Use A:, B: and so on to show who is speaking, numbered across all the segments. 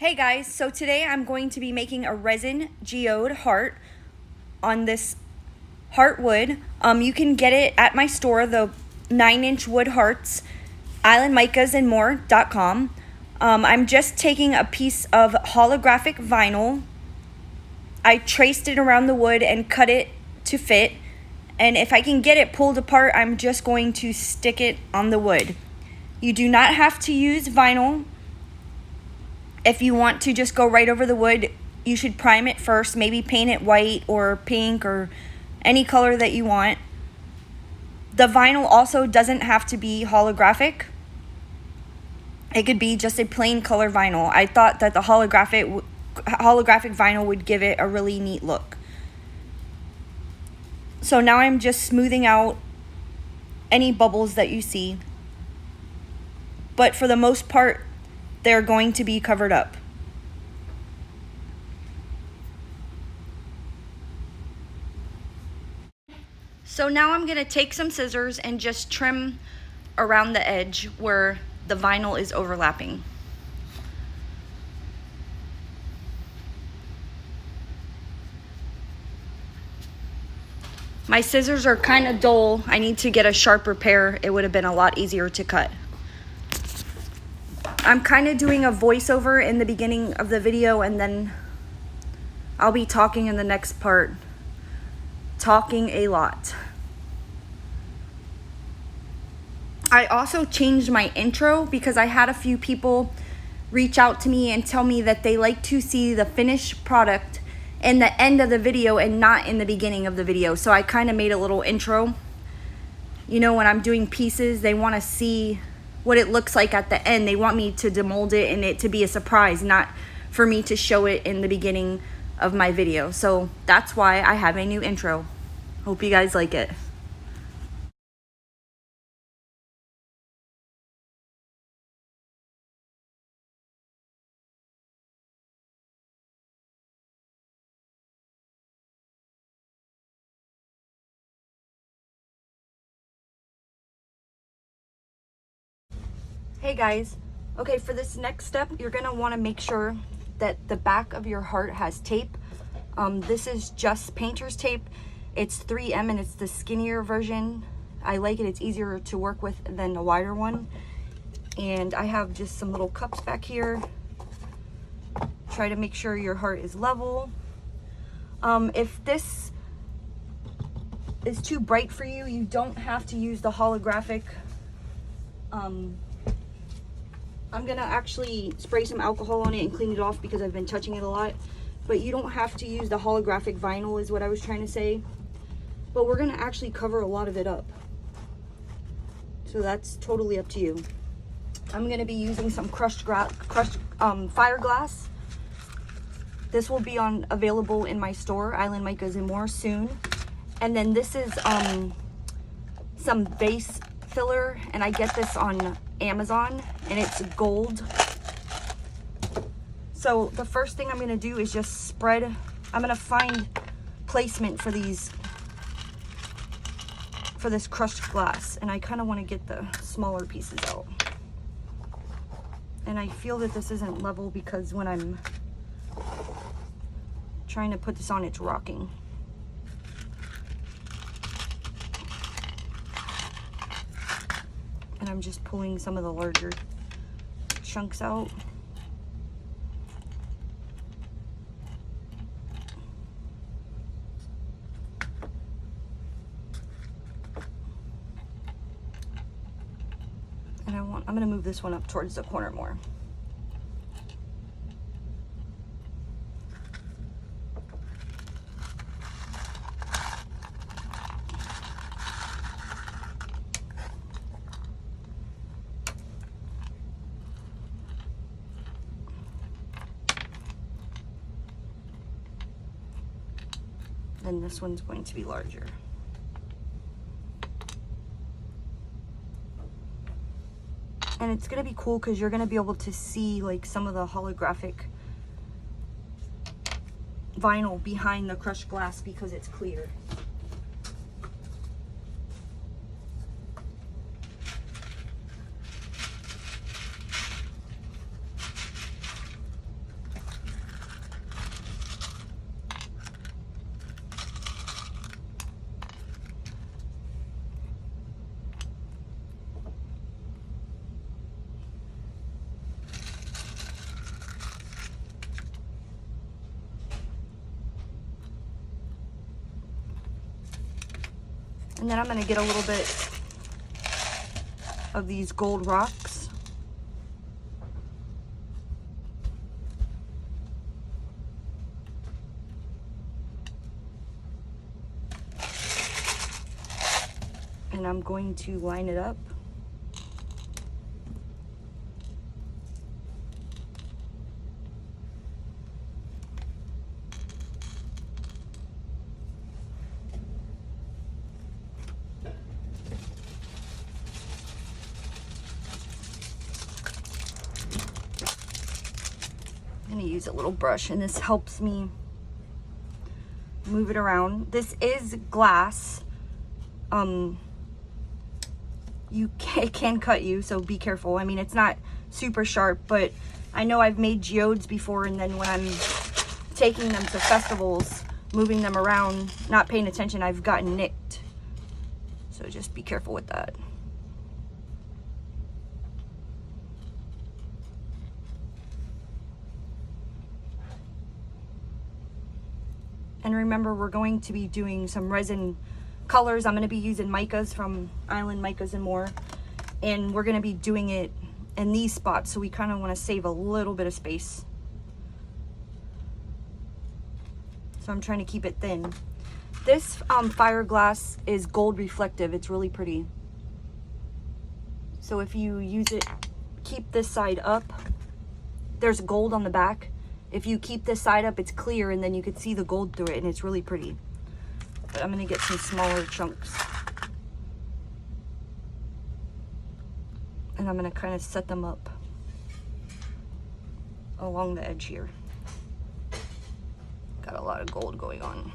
A: Hey guys, so today I'm going to be making a resin geode heart on this heart wood. You can get it at my store, the 9-inch wood hearts, islandmicasandmore.com. I'm just taking a piece of holographic vinyl. I traced it around the wood and cut it to fit. And if I can get it pulled apart, I'm just going to stick it on the wood. You do not have to use vinyl. If you want to just go right over the wood, you should prime it first. Maybe paint it white or pink or any color that you want. The vinyl also doesn't have to be holographic. It could be just a plain color vinyl. I thought that the holographic vinyl would give it a really neat look. So now I'm just smoothing out any bubbles that you see. But for the most part, they're going to be covered up. So now I'm going to take some scissors and just trim around the edge where the vinyl is overlapping. My scissors are kind of dull. I need to get a sharper pair. It would have been a lot easier to cut. I'm kind of doing a voiceover in the beginning of the video, and then I'll be talking in the next part. Talking a lot. I also changed my intro because I had a few people reach out to me and tell me that they like to see the finished product in the end of the video and not in the beginning of the video. So I kind of made a little intro. You know, when I'm doing pieces, they want to see what it looks like at the end. They want me to demold it and it to be a surprise, not for me to show it in the beginning of my video. So that's why I have a new intro. Hope you guys like it. Hey guys, okay, for this next step, you're gonna wanna make sure that the back of your heart has tape. This is just painter's tape. It's 3M and it's the skinnier version. I like it, it's easier to work with than the wider one. And I have just some little cups back here. Try to make sure your heart is level. If this is too bright for you, you don't have to use the holographic. I'm gonna actually spray some alcohol on it and clean it off because I've been touching it a lot. But you don't have to use the holographic vinyl is what I was trying to say. But we're gonna actually cover a lot of it up. So that's totally up to you. I'm gonna be using some crushed fire glass. This will be available in my store, Island Micas and More, soon. And then this is some vase filler, and I get this on Amazon, and it's gold. So the first thing I'm gonna do is just spread. I'm gonna find placement for this crushed glass, and I kind of want to get the smaller pieces out. And I feel that this isn't level because when I'm trying to put this on, it's rocking. And I'm just pulling some of the larger chunks out. And I'm gonna move this one up towards the corner more. Then this one's going to be larger. And it's gonna be cool because you're gonna be able to see like some of the holographic vinyl behind the crushed glass because it's clear. And then I'm going to get a little bit of these gold rocks. And I'm going to line it up. I'm going to use a little brush, and this helps me move it around. This is glass. It can cut you, so be careful. I mean, it's not super sharp, but I know I've made geodes before, and then when I'm taking them to festivals, moving them around, not paying attention, I've gotten nicked. So just be careful with that. And remember, we're going to be doing some resin colors. I'm going to be using Micas from Island Micas and More. And we're going to be doing it in these spots. So we kind of want to save a little bit of space. So I'm trying to keep it thin. This fire glass is gold reflective. It's really pretty. So if you use it, keep this side up. There's gold on the back. If you keep this side up, it's clear, and then you can see the gold through it, and it's really pretty. But I'm going to get some smaller chunks. And I'm going to kind of set them up along the edge here. Got a lot of gold going on.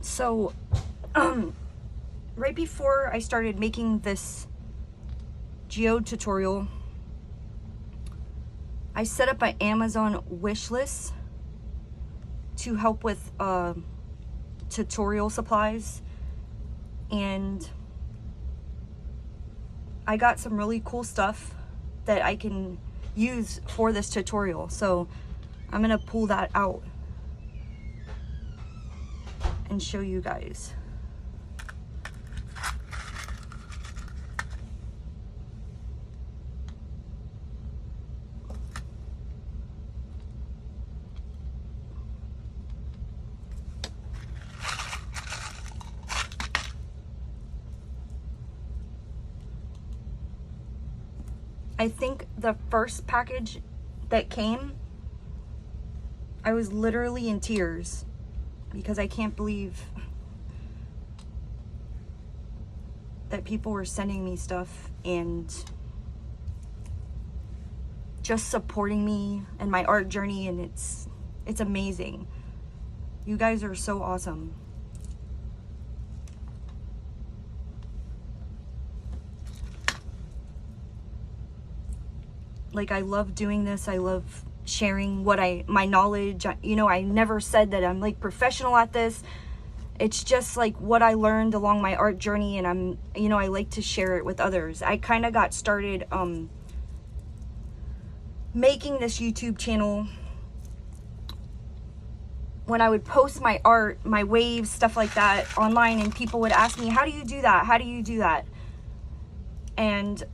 A: So, right before I started making this geode tutorial, I set up an Amazon wish list to help with tutorial supplies, and I got some really cool stuff that I can use for this tutorial. So I'm gonna pull that out and show you guys. I think the first package that came, I was literally in tears because I can't believe that people were sending me stuff and just supporting me and my art journey, and it's amazing. You guys are so awesome. Like, I love doing this. I love sharing my knowledge. You know, I never said that I'm like professional at this. It's just like what I learned along my art journey, and I like to share it with others. I kind of got started making this YouTube channel when I would post my art, my waves, stuff like that online, and people would ask me, how do you do that? How do you do that? And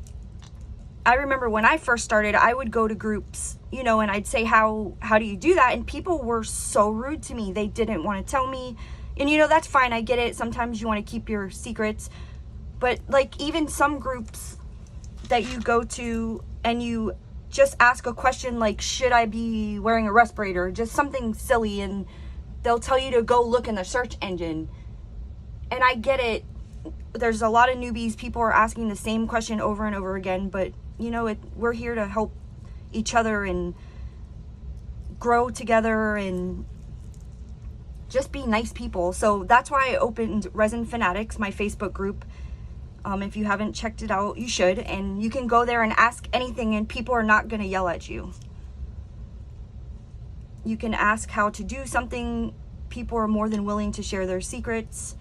A: I remember when I first started, I would go to groups, and I'd say, how do you do that? And people were so rude to me. They didn't want to tell me. And, that's fine. I get it. Sometimes you want to keep your secrets. But, like, even some groups that you go to and you just ask a question like, should I be wearing a respirator? Just something silly. And they'll tell you to go look in the search engine. And I get it. There's a lot of newbies. People are asking the same question over and over again. But, we're here to help each other and grow together and just be nice people. So that's why I opened Resin Fanatics, my Facebook group. If you haven't checked it out, you should. And you can go there and ask anything, and people are not going to yell at you. You can ask how to do something. People are more than willing to share their secrets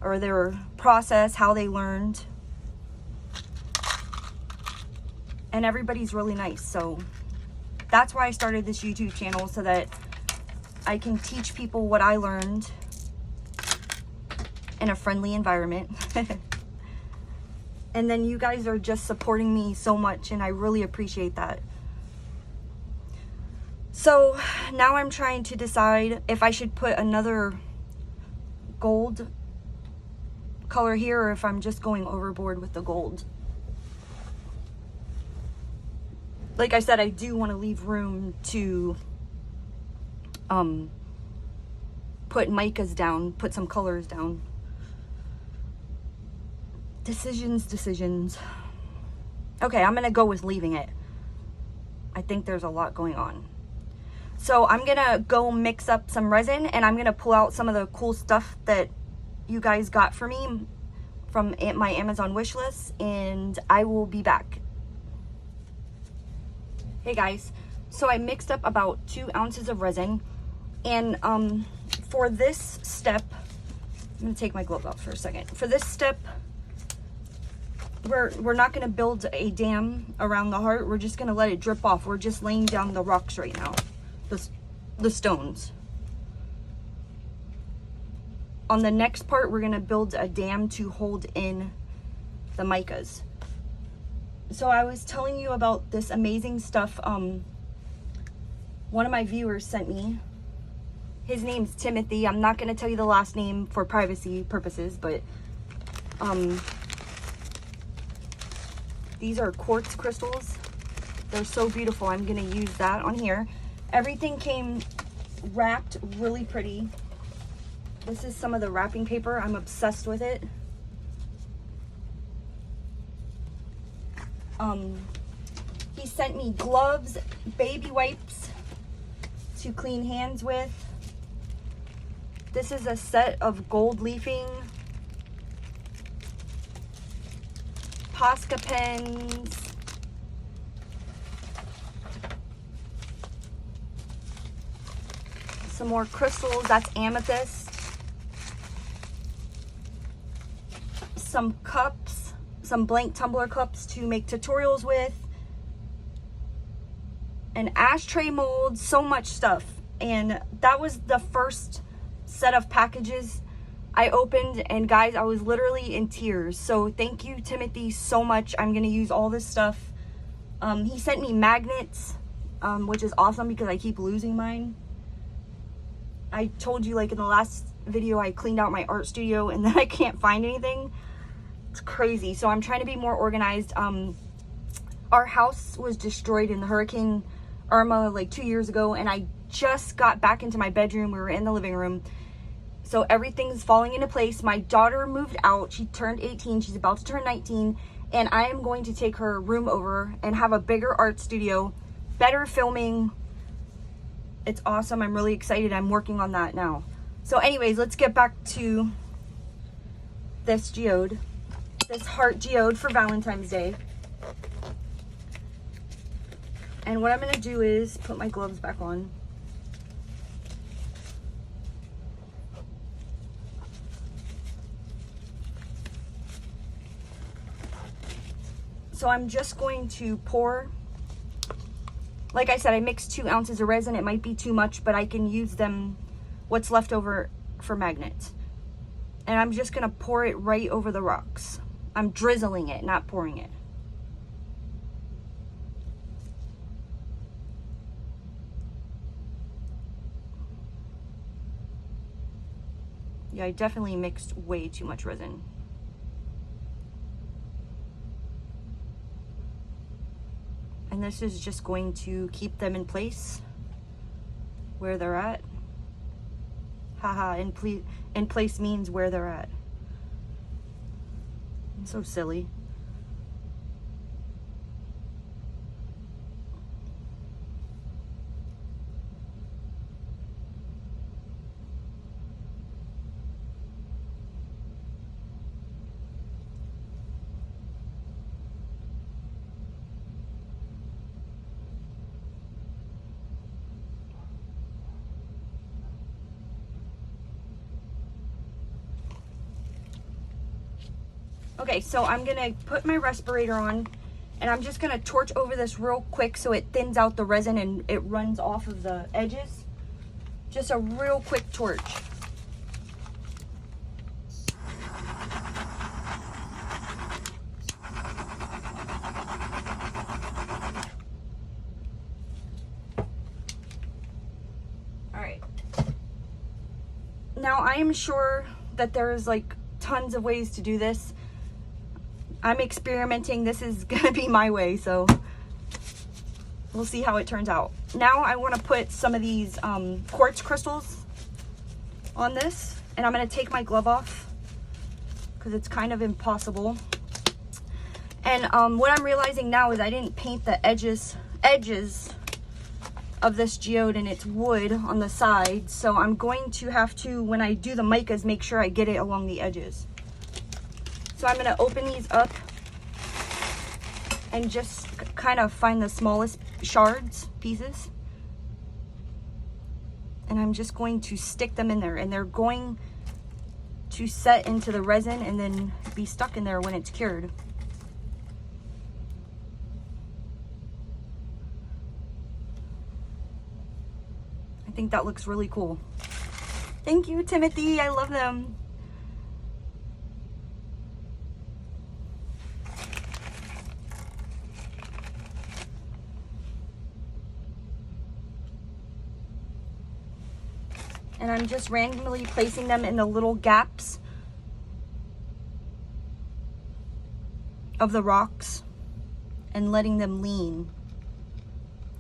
A: or their process, how they learned. And everybody's really nice. So that's why I started this YouTube channel, so that I can teach people what I learned in a friendly environment. And then you guys are just supporting me so much, and I really appreciate that. So now I'm trying to decide if I should put another gold color here, or if I'm just going overboard with the gold. Like I said, I do want to leave room to put micas down, put some colors down. Decisions. Okay, I'm gonna go with leaving it. I think there's a lot going on. So I'm gonna go mix up some resin, and I'm gonna pull out some of the cool stuff that you guys got for me from my Amazon wish list, and I will be back. Hey guys, so I mixed up about 2 ounces of resin, and for this step, I'm gonna take my glove off for a second. For this step, we're not gonna build a dam around the heart. We're just gonna let it drip off. We're just laying down the rocks right now, the stones. On the next part, we're gonna build a dam to hold in the micas. So I was telling you about this amazing stuff one of my viewers sent me. His name's Timothy. I'm not going to tell you the last name for privacy purposes, but these are quartz crystals. They're so beautiful. I'm going to use that on here. Everything came wrapped really pretty. This is some of the wrapping paper. I'm obsessed with it. He sent me gloves, baby wipes to clean hands with. This is a set of gold leafing, Posca pens, some more crystals, that's amethyst, some cups, some blank tumbler cups to make tutorials with, an ashtray mold, so much stuff. And that was the first set of packages I opened, and guys, I was literally in tears. So thank you, Timothy, so much. I'm gonna use all this stuff. He sent me magnets, which is awesome because I keep losing mine. I told you, like in the last video, I cleaned out my art studio and then I can't find anything. It's crazy. So I'm trying to be more organized. Our house was destroyed in the Hurricane Irma like 2 years ago, and I just got back into my bedroom. We were in the living room, so everything's falling into place. My daughter moved out. She turned 18. She's about to turn 19, and I am going to take her room over and have a bigger art studio, better filming. It's awesome. I'm really excited. I'm working on that now. So anyways, let's get back to this geode, this heart geode for Valentine's Day. And what I'm going to do is put my gloves back on. So I'm just going to pour. Like I said, I mixed 2 ounces of resin. It might be too much, but I can use them, what's left over, for magnets. And I'm just going to pour it right over the rocks. I'm drizzling it, not pouring it. Yeah, I definitely mixed way too much resin. And this is just going to keep them in place where they're at. Haha, in place means where they're at. I'm so silly. Okay, so I'm gonna put my respirator on, and I'm just gonna torch over this real quick so it thins out the resin and it runs off of the edges. Just a real quick torch. All right. Now I am sure that there's like tons of ways to do this. I'm experimenting. This is gonna be my way, so we'll see how it turns out. Now I want to put some of these quartz crystals on this, and I'm gonna take my glove off because it's kind of impossible. And what I'm realizing now is I didn't paint the edges of this geode, and it's wood on the sides, so I'm going to have to, when I do the micas, make sure I get it along the edges. So I'm going to open these up and just kind of find the smallest pieces, and I'm just going to stick them in there, and they're going to set into the resin and then be stuck in there when it's cured. I think that looks really cool. Thank you, Timothy. I love them. And I'm just randomly placing them in the little gaps of the rocks and letting them lean.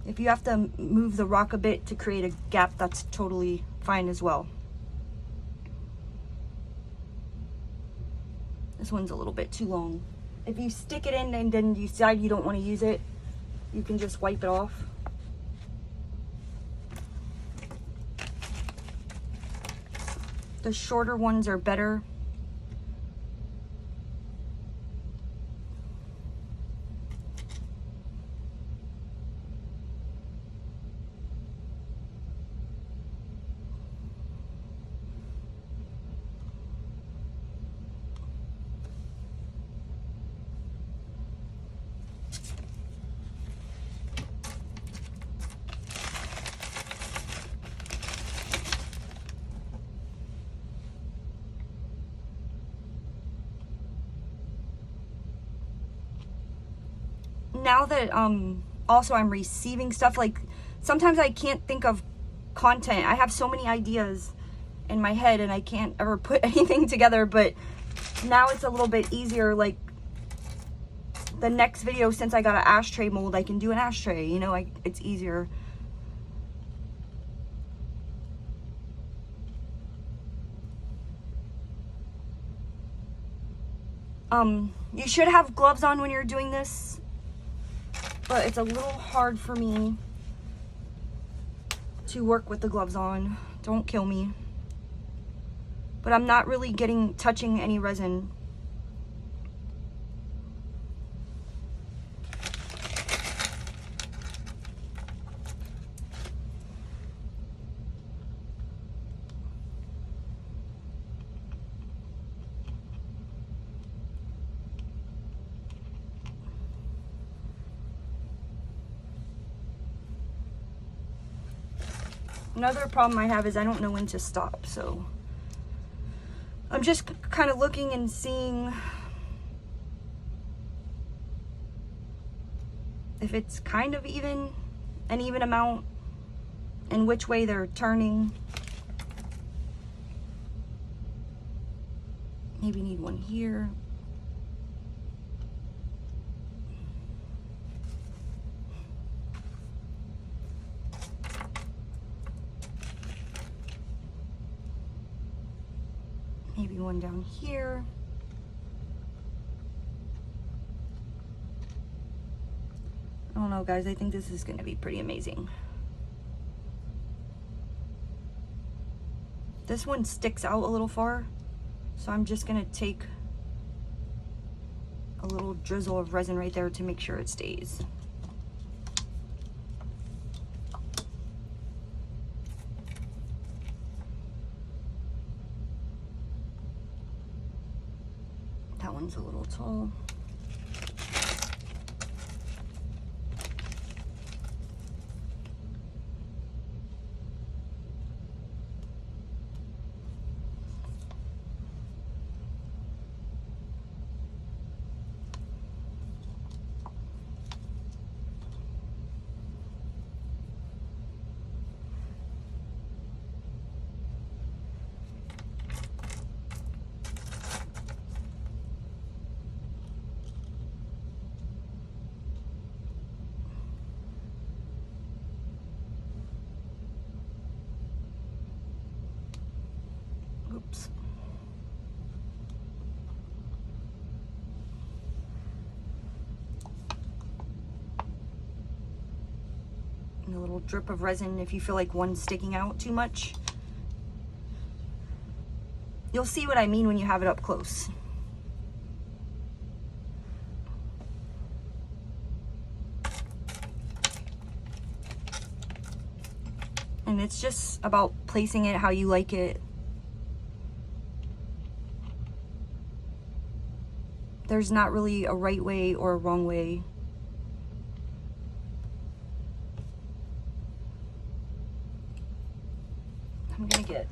A: If you have to move the rock a bit to create a gap, that's totally fine as well. This one's a little bit too long. If you stick it in and then you decide you don't want to use it, you can just wipe it off. The shorter ones are better. Now that also I'm receiving stuff, like sometimes I can't think of content. I have so many ideas in my head and I can't ever put anything together, but now it's a little bit easier. Like the next video, since I got an ashtray mold, I can do an ashtray, you know, it's easier. You should have gloves on when you're doing this, but it's a little hard for me to work with the gloves on. Don't kill me. But I'm not really touching any resin. Another problem I have is I don't know when to stop, so I'm just kind of looking and seeing if it's kind of an even amount, and which way they're turning. Maybe need one here. Maybe one down here. I don't know, guys. I think this is going to be pretty amazing. This one sticks out a little far, so I'm just going to take a little drizzle of resin right there to make sure it stays. one's a little tall. Oops. And a little drip of resin if you feel like one's sticking out too much. You'll see what I mean when you have it up close. And it's just about placing it how you like it. There's not really a right way or a wrong way. I'm gonna get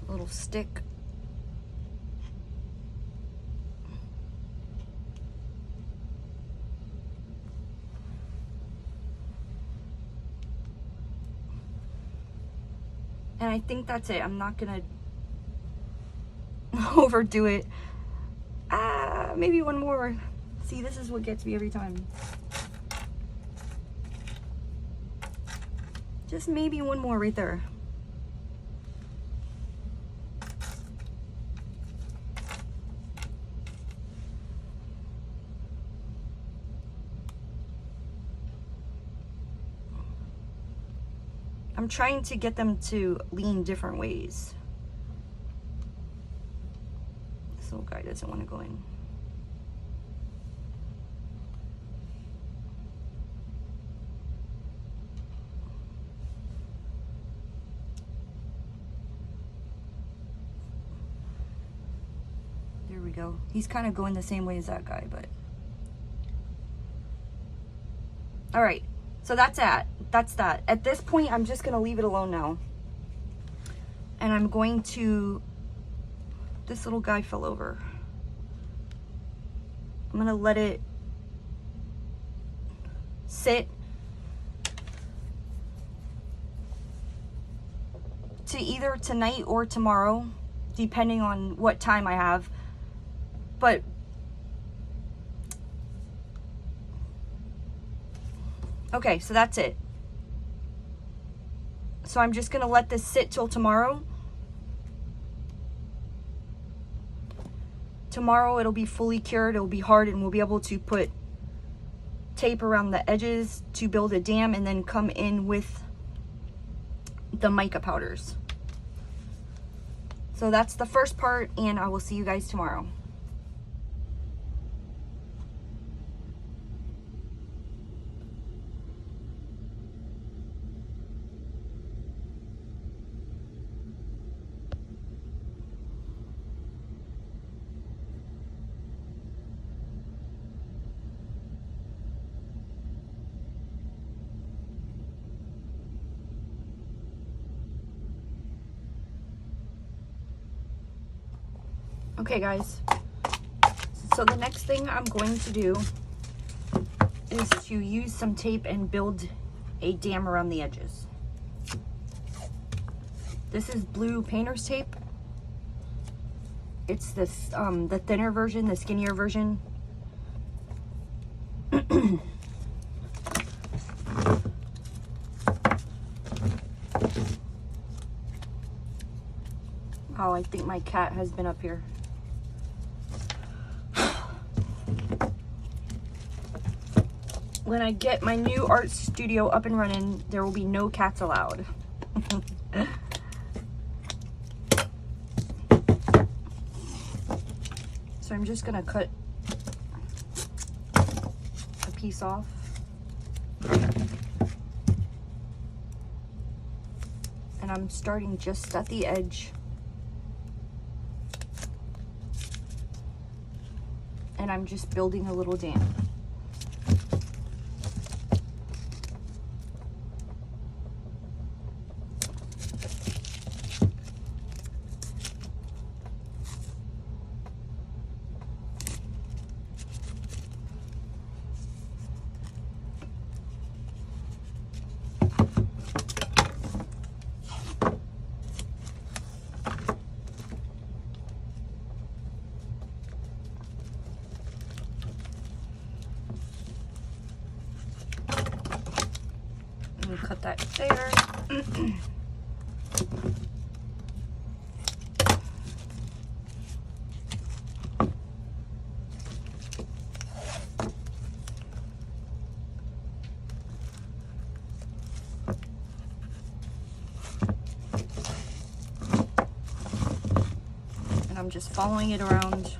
A: a little stick. And I think that's it. I'm not gonna overdo it. Maybe one more. See, this is what gets me every time. Just maybe one more right there. I'm trying to get them to lean different ways. This little guy doesn't want to go in. There we go. He's kind of going the same way as that guy, but. All right. So that's that. At this point, I'm just going to leave it alone now. And I'm going to, this little guy fell over. I'm going to let it sit to either tonight or tomorrow, depending on what time I have. But okay, so that's it. So I'm just gonna let this sit till tomorrow. Tomorrow it'll be fully cured, it'll be hard, and we'll be able to put tape around the edges to build a dam and then come in with the mica powders. So that's the first part, and I will see you guys tomorrow. Okay guys, so the next thing I'm going to do is to use some tape and build a dam around the edges. This is blue painter's tape. It's this the thinner version, the skinnier version. Oh, I think my cat has been up here. When I get my new art studio up and running, there will be no cats allowed. So I'm just gonna cut a piece off. And And I'm starting just at the edge. And I'm just building a little dam. Cut that there. And I'm just following it around.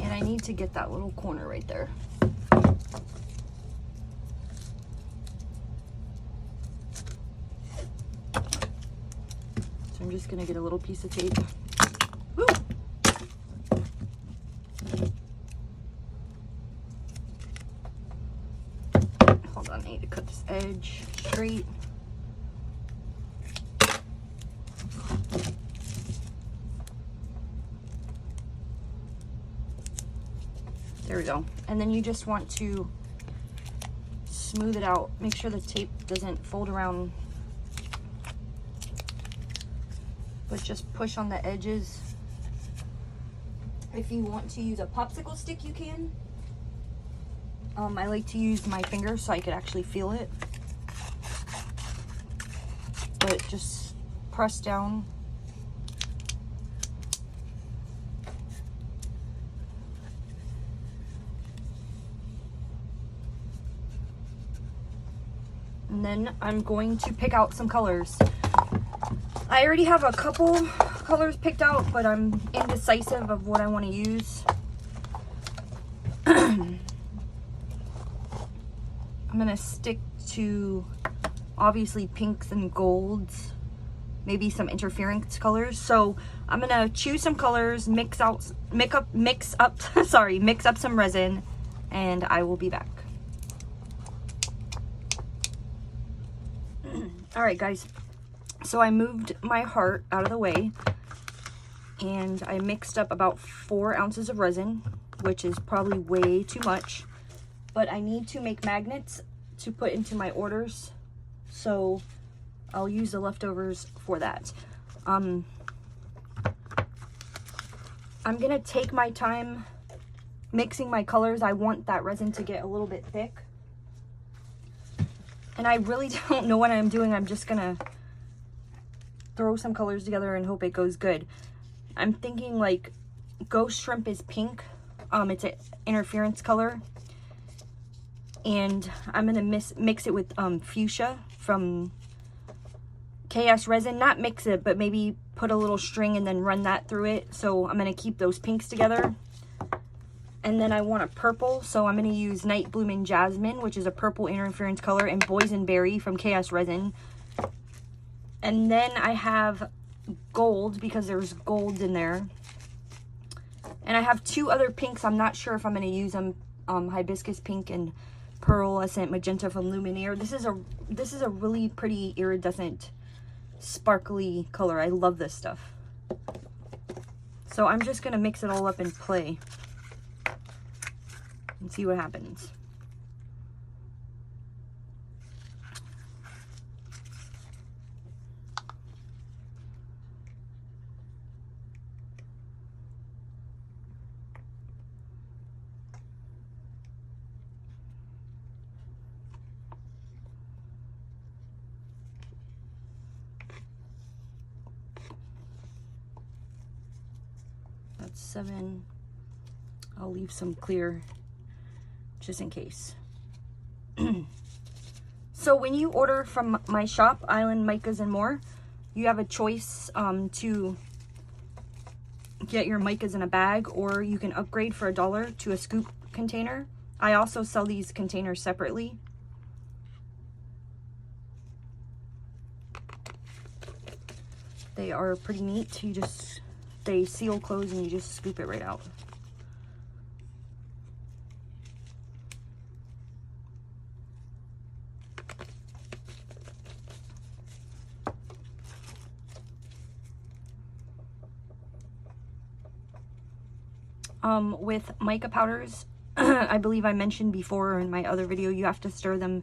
A: I need to get that little corner right there. So I'm just gonna get a little piece of tape. Woo! Hold on, I need to cut this edge straight. There we go. And then you just want to smooth it out. Make sure the tape doesn't fold around. But just push on the edges. If you want to use a popsicle stick, you can. I like to use my finger so I could actually feel it. But just press down. And then I'm going to pick out some colors. I already have a couple colors picked out, but I'm indecisive of what I want to use. I'm gonna stick to obviously pinks and golds, maybe some interference colors. So I'm gonna choose some colors, mix up some resin, and I will be back. All right, guys, so I moved my heart out of the way and I mixed up about 4 ounces of resin, which is probably way too much, but I need to make magnets to put into my orders, so I'll use the leftovers for that. I'm gonna take my time mixing my colors. I want that resin to get a little bit thick. And I really don't know what I'm doing. I'm just gonna throw some colors together and hope it goes good. I'm thinking like Ghost Shrimp is pink. It's an interference color. And I'm gonna mix it with fuchsia from KSResin. Not mix it, but maybe put a little string and then run that through it. So I'm gonna keep those pinks together. And then I want a purple, so I'm going to use Night Blooming Jasmine, which is a purple interference color, and Boysenberry from KSResin. And then I have gold, because there's gold in there. And I have 2 other pinks. I'm not sure if I'm going to use them. Hibiscus pink and pearlescent magenta from Luminaire. This is a really pretty iridescent, sparkly color. I love this stuff. So I'm just going to mix it all up and play. And see what happens. That's 7. I'll leave some clear just in case. So when you order from my shop, Island Micas and More, You have a choice to get your micas in a bag, or you can upgrade for $1 to a scoop container. I also sell these containers separately. They are pretty neat. They seal close and you just scoop it right out. With mica powders, I believe I mentioned before in my other video, you have to stir them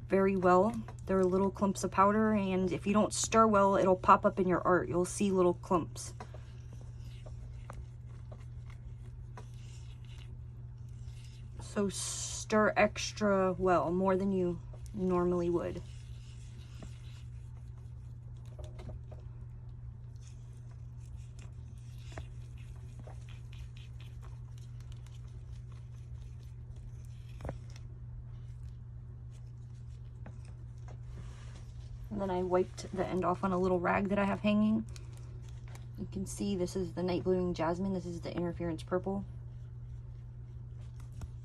A: very well. They're little clumps of powder, and if you don't stir well, it'll pop up in your art. You'll see little clumps. So stir extra well, more than you normally would. And then I wiped the end off on a little rag that I have hanging. You can see this is the night blooming jasmine. This is the interference purple.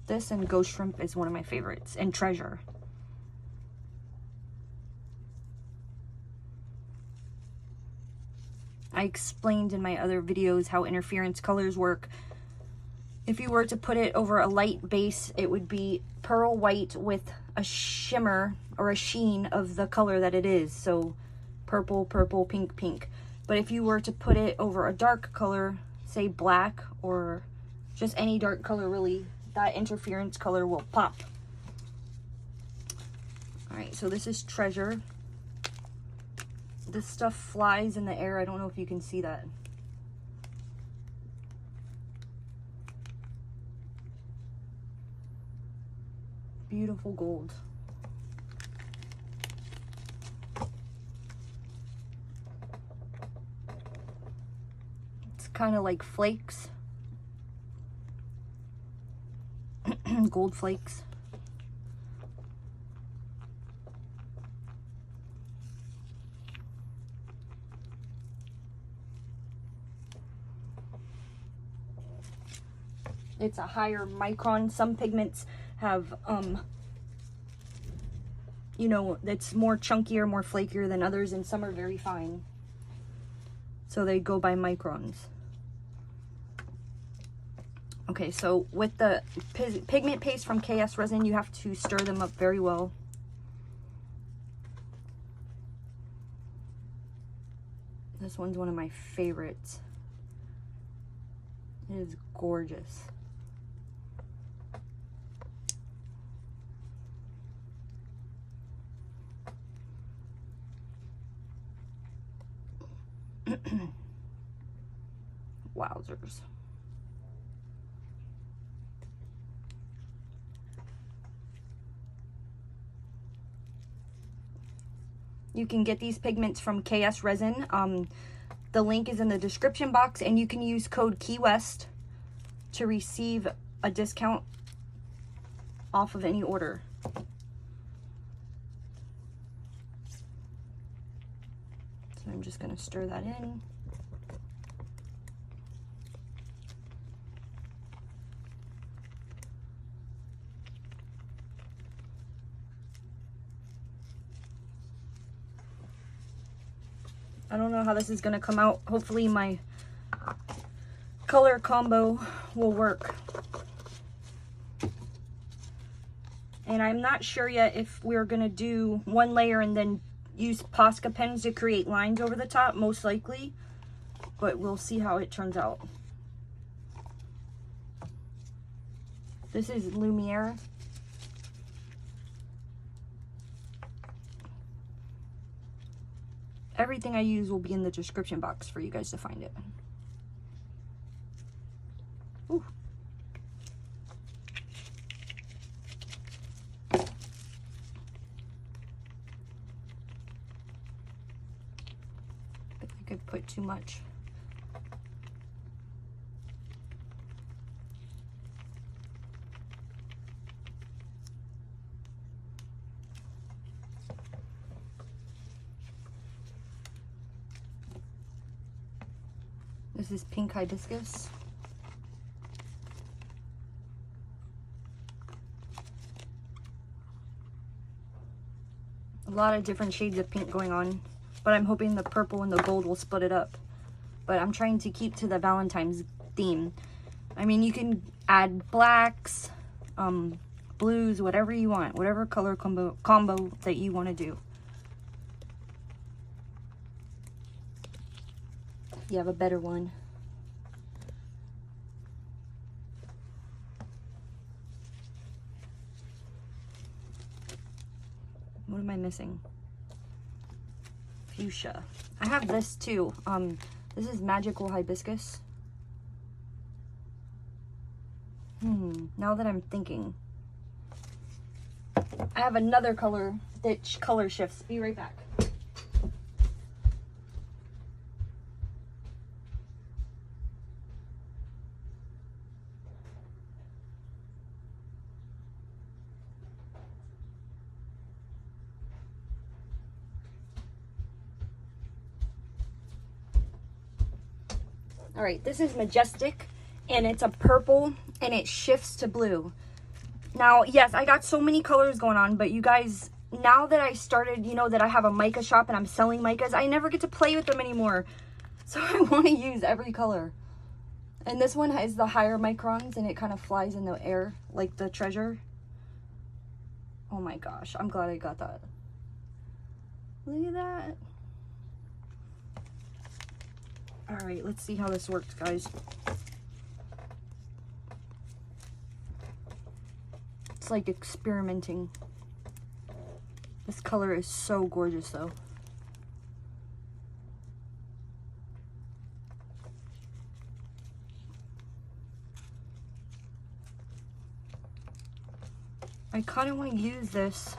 A: This and ghost shrimp is one of my favorites, and treasure. I explained in my other videos how interference colors work. If you were to put it over a light base, it would be pearl white with a shimmer or a sheen of the color that it is. So purple, purple, pink, pink. But if you were to put it over a dark color, say black or just any dark color really, that interference color will pop. Alright, so this is treasure. This stuff flies in the air. I don't know if you can see that. Beautiful gold. It's kind of like flakes. Gold flakes. It's a higher micron. Some pigments have, you know, it's more chunkier, more flakier than others, and some are very fine. So they go by microns. Okay, so with the pigment paste from KSResin, you have to stir them up very well. This one's one of my favorites. It is gorgeous. Wowzers. You can get these pigments from KSResin. The link is in the description box, and you can use code KeyWest to receive a discount off of any order. So I'm just going to stir that in. I don't know how this is going to come out. Hopefully my color combo will work. And I'm not sure yet if we're going to do one layer and then use Posca pens to create lines over the top, most likely. But we'll see how it turns out. This is Lumiere. Everything I use will be in the description box for you guys to find it. Ooh. I think I could put too much. This is pink hibiscus. A lot of different shades of pink going on, but I'm hoping the purple and the gold will split it up. But I'm trying to keep to the Valentine's theme. I mean, you can add blacks, blues, whatever you want, whatever color combo that you want to do. You have a better one. What am I missing? Fuchsia. I have this too. This is magical hibiscus. Now that I'm thinking, I have another color that color shifts. Be right back. All right, this is Majestic, and it's a purple, and it shifts to blue. Now, yes, I got so many colors going on, but you guys, now that I started, you know, that I have a mica shop and I'm selling micas, I never get to play with them anymore. So I want to use every color. And this one has the higher microns, and it kind of flies in the air like the treasure. Oh my gosh, I'm glad I got that. Look at that. All right, let's see how this works, guys. It's like experimenting. This color is so gorgeous, though. I kind of want to use this .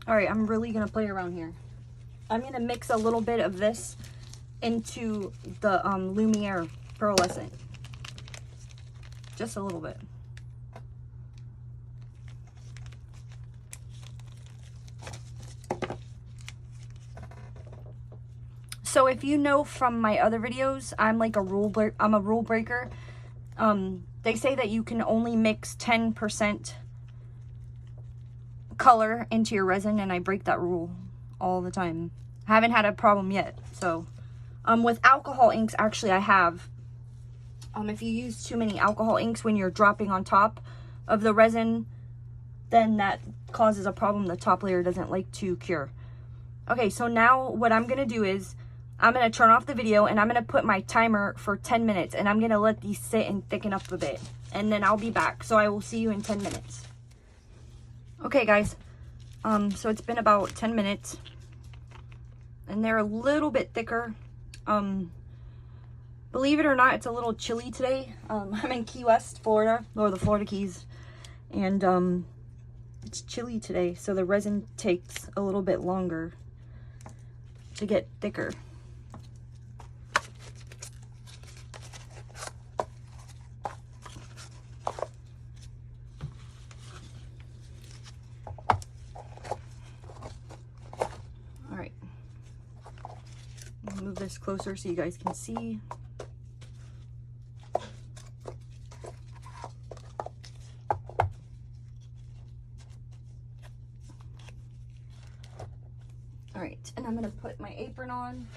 A: All right, I'm really gonna play around here. I'm gonna mix a little bit of this into the Lumiere pearlescent. Just a little bit. So if you know from my other videos, I'm like a rule breaker. They say that you can only mix 10% color into your resin, and I break that rule all the time. Haven't had a problem yet. So with alcohol inks, actually I have. If you use too many alcohol inks when you're dropping on top of the resin, then that causes a problem the top layer doesn't like to cure. Okay, so now what I'm gonna do is I'm gonna turn off the video, and I'm gonna put my timer for 10 minutes, and I'm gonna let these sit and thicken up a bit, and then I'll be back. So I will see you in 10 minutes. Okay, guys, so it's been about 10 minutes, and they're a little bit thicker. Believe it or not, it's a little chilly today. I'm in Key West, Florida, or the Florida Keys, and it's chilly today, so the resin takes a little bit longer to get thicker. Move this closer so you guys can see. All right, and I'm gonna put my apron on.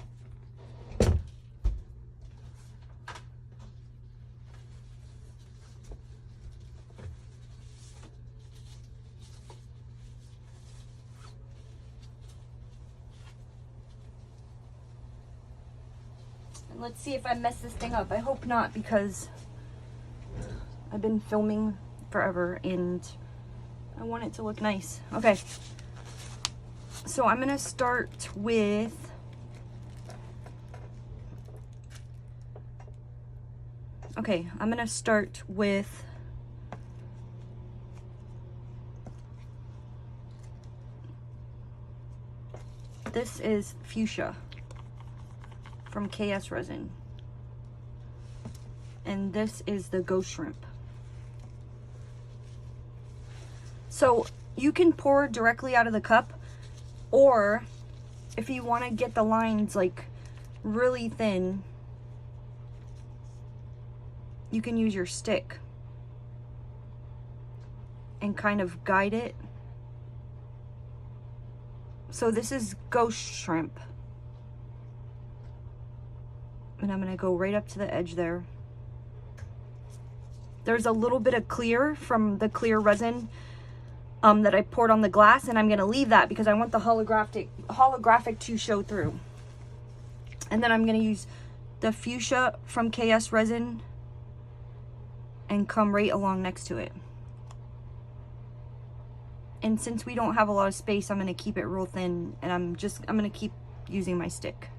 A: Let's see if I mess this thing up. I hope not, because I've been filming forever and I want it to look nice. Okay, so I'm gonna start with this is Fuchsia from KSResin, and this is the Ghost Shrimp. So you can pour directly out of the cup, or if you want to get the lines like really thin, you can use your stick and kind of guide it. So this is ghost shrimp. And I'm gonna go right up to the edge there. There's a little bit of clear from the clear resin that I poured on the glass, and I'm gonna leave that because I want the holographic to show through. And then I'm gonna use the fuchsia from KSResin and come right along next to it. And since we don't have a lot of space, I'm gonna keep it real thin, and I'm gonna keep using my stick.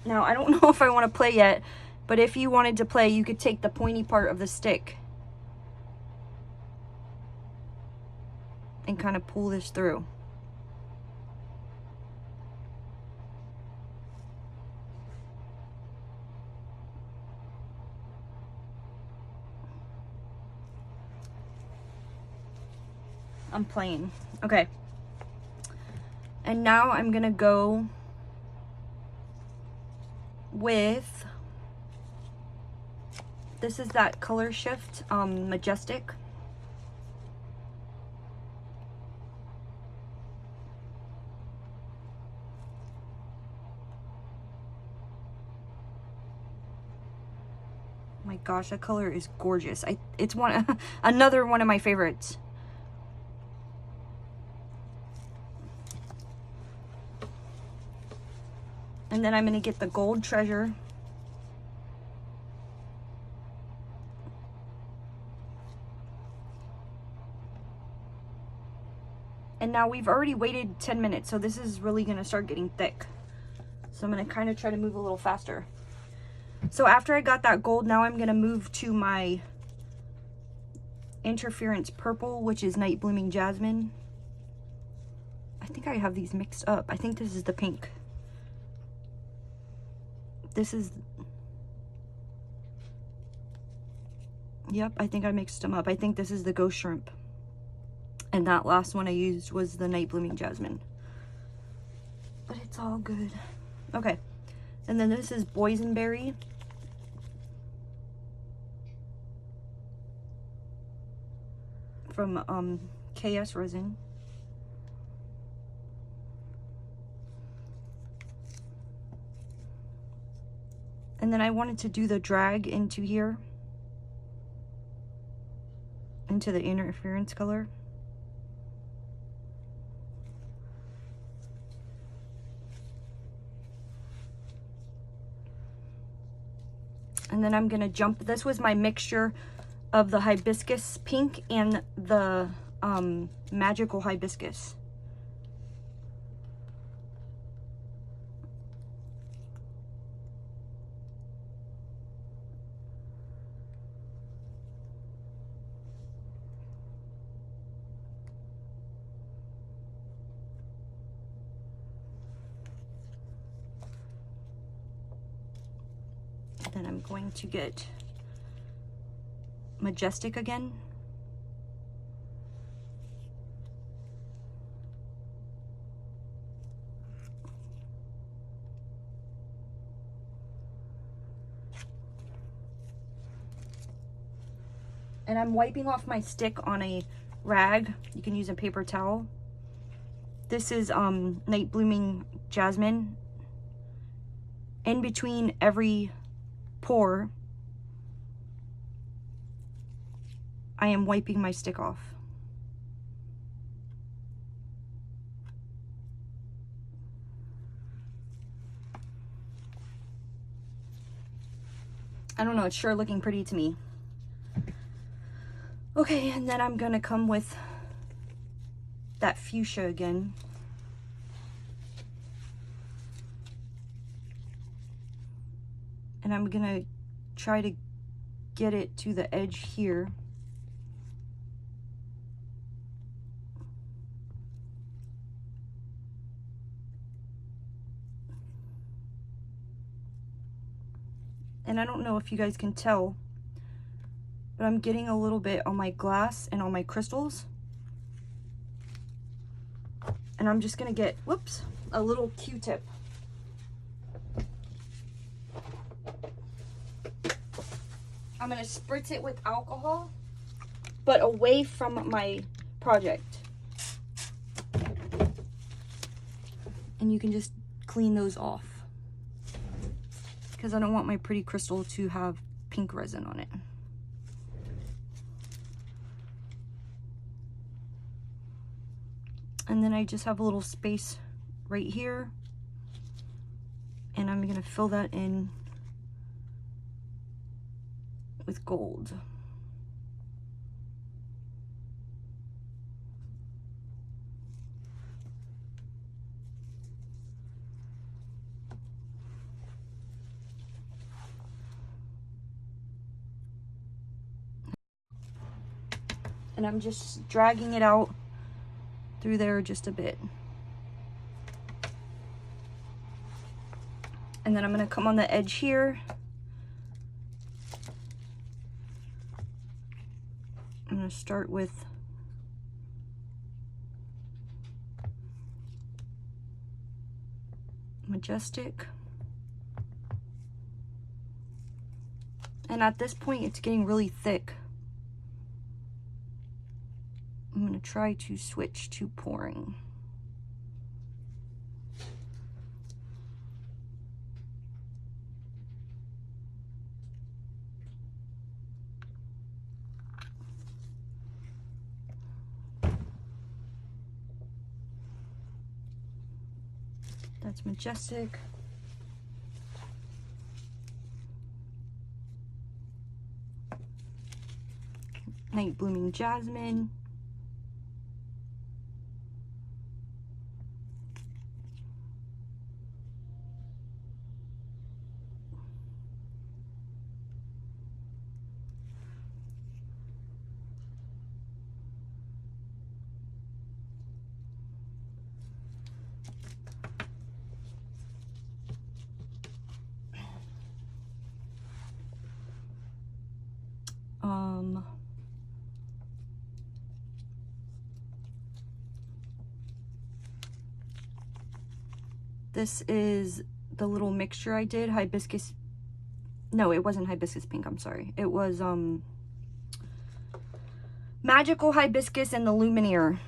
A: Now, I don't know if I want to play yet, but if you wanted to play, you could take the pointy part of the stick and kind of pull this through. I'm playing. Okay. And now I'm gonna go with, this is that color shift, Majestic. My gosh, that color is gorgeous. It's another one of my favorites. And then I'm gonna get the gold treasure. And now we've already waited 10 minutes, so this is really gonna start getting thick. So I'm gonna kind of try to move a little faster. So after I got that gold, now I'm gonna move to my interference purple, which is night blooming jasmine. I think I have these mixed up. I think this is the pink. This is, yep, I think I mixed them up. I think this is the ghost shrimp. And that last one I used was the night blooming jasmine. But it's all good. Okay. And then this is boysenberry. From KSResin. And then I wanted to do the drag into here, into the interference color. And then I'm gonna jump, this was my mixture of the hibiscus pink and the magical hibiscus. Then I'm going to get Majestic again. And I'm wiping off my stick on a rag. You can use a paper towel. This is night blooming jasmine. In between every pour, I am wiping my stick off. I don't know, it's sure looking pretty to me. Okay, and then I'm gonna come with that fuchsia again. And I'm gonna try to get it to the edge here. And I don't know if you guys can tell, but I'm getting a little bit on my glass and on my crystals. And I'm just gonna get, whoops, a little Q-tip. I'm gonna spritz it with alcohol, but away from my project. And you can just clean those off, because I don't want my pretty crystal to have pink resin on it. And then I just have a little space right here, and I'm gonna fill that in with gold. And I'm just dragging it out through there just a bit. And then I'm gonna come on the edge here. I'm gonna start with Majestic. And at this point, it's getting really thick. I'm gonna try to switch to pouring. That's Majestic. Night Blooming Jasmine. This is the little mixture I did, Hibiscus. No, it wasn't Hibiscus Pink, I'm sorry. It was Magical Hibiscus and the Lumineer.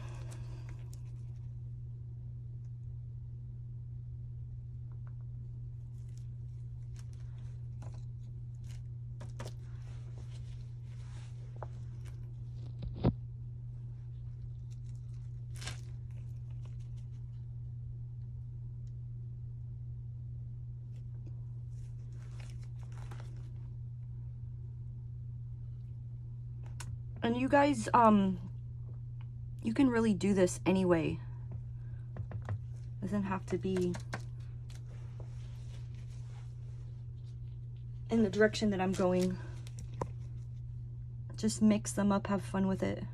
A: And you guys, you can really do this anyway. Doesn't have to be in the direction that I'm going. Just mix them up, have fun with it.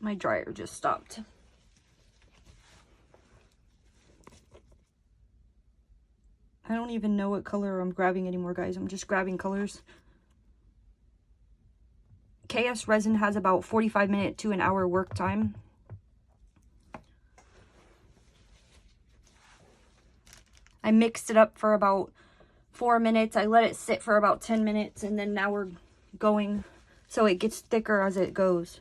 A: My dryer just stopped. I don't even know what color I'm grabbing anymore, guys. I'm just grabbing colors. KSResin has about 45-minute to an hour work time. I mixed it up for about 4 minutes. I let it sit for about 10 minutes, and then now we're going so it gets thicker as it goes.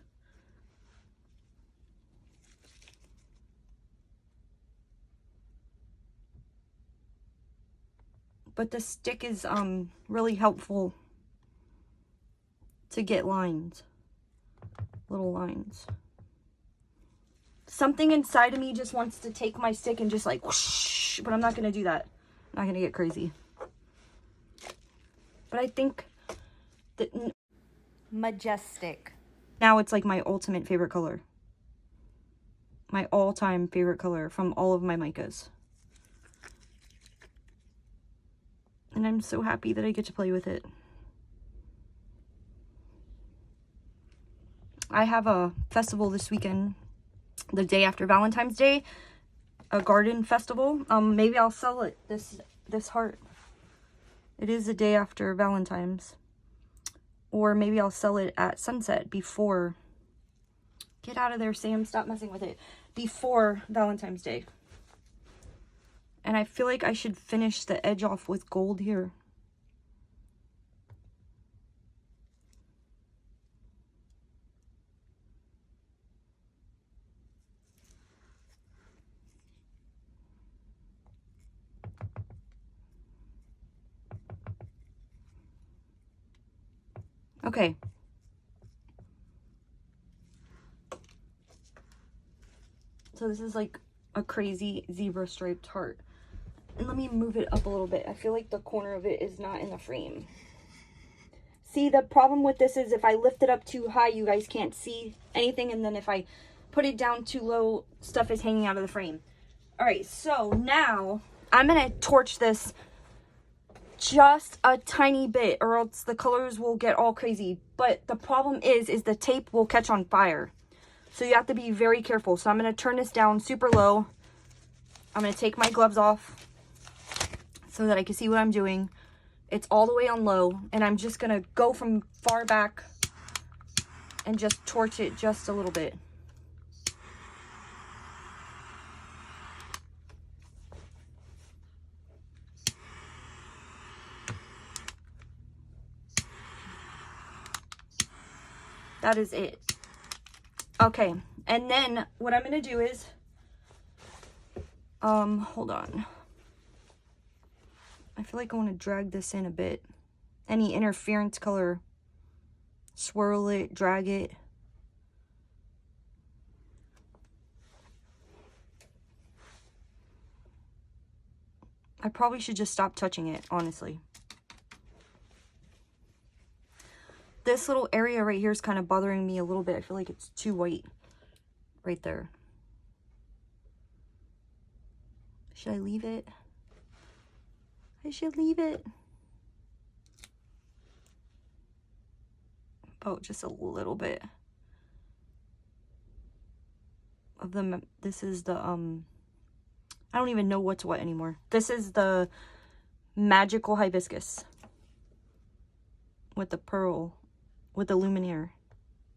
A: But the stick is really helpful to get lines, little lines. Something inside of me just wants to take my stick and just like whoosh, but I'm not gonna do that. I'm not gonna get crazy. But I think that Majestic. Now it's like my ultimate favorite color. My all-time favorite color from all of my micas. And I'm so happy that I get to play with it. I have a festival this weekend, the day after Valentine's Day, a garden festival. Maybe I'll sell it, this heart. It is the day after Valentine's. Or maybe I'll sell it at sunset before. Get out of there, Sam. Stop messing with it. Before Valentine's Day. And I feel like I should finish the edge off with gold here. Okay. So this is like a crazy zebra striped heart. And let me move it up a little bit. I feel like the corner of it is not in the frame. See, the problem with this is if I lift it up too high, you guys can't see anything. And then if I put it down too low, stuff is hanging out of the frame. All right, so now I'm going to torch this just a tiny bit or else the colors will get all crazy. But the problem is the tape will catch on fire. So you have to be very careful. So I'm going to turn this down super low. I'm going to take my gloves off so that I can see what I'm doing. It's all the way on low. And I'm just going to go from far back and just torch it just a little bit. That is it. Okay, and then what I'm going to do is, hold on. I feel like I want to drag this in a bit. Any interference color, swirl it, drag it. I probably should just stop touching it, honestly. This little area right here is kind of bothering me a little bit. I feel like it's too white right there. Should I leave it? I should leave it. Oh, just a little bit of the, this is the, I don't even know what's what anymore. This is the magical hibiscus with the pearl. With the luminaire.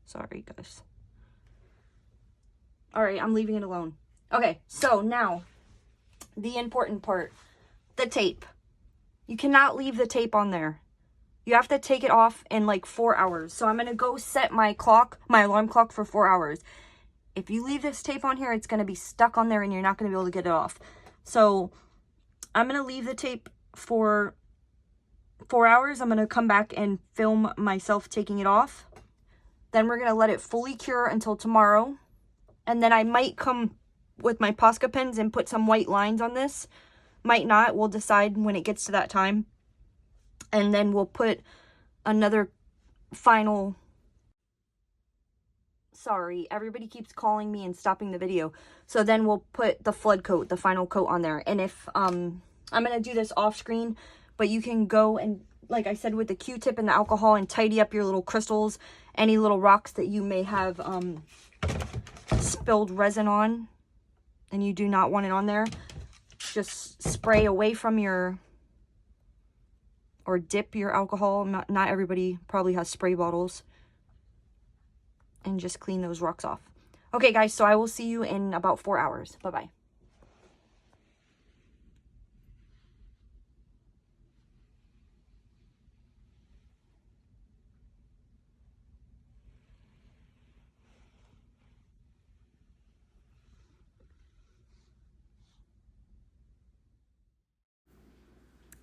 A: Sorry, guys. Alright, I'm leaving it alone. Okay, so now, the important part. The tape. You cannot leave the tape on there. You have to take it off in like 4 hours. So I'm going to go set my clock, my alarm clock for 4 hours. If you leave this tape on here, it's going to be stuck on there and you're not going to be able to get it off. So I'm going to leave the tape for 4 hours. I'm going to come back and film myself taking it off. Then we're going to let it fully cure until tomorrow. And then I might come with my Posca pens and put some white lines on this. Might not. We'll decide when it gets to that time. And then we'll put another final... Sorry, everybody keeps calling me and stopping the video. So then we'll put the flood coat, the final coat on there. And if, I'm going to do this off screen, but you can go and, like I said, with the Q-tip and the alcohol and tidy up your little crystals, any little rocks that you may have, spilled resin on and you do not want it on there. Just spray away from your, or dip your alcohol. Not everybody probably has spray bottles. And just clean those rocks off. Okay, guys, so I will see you in about 4 hours. Bye-bye.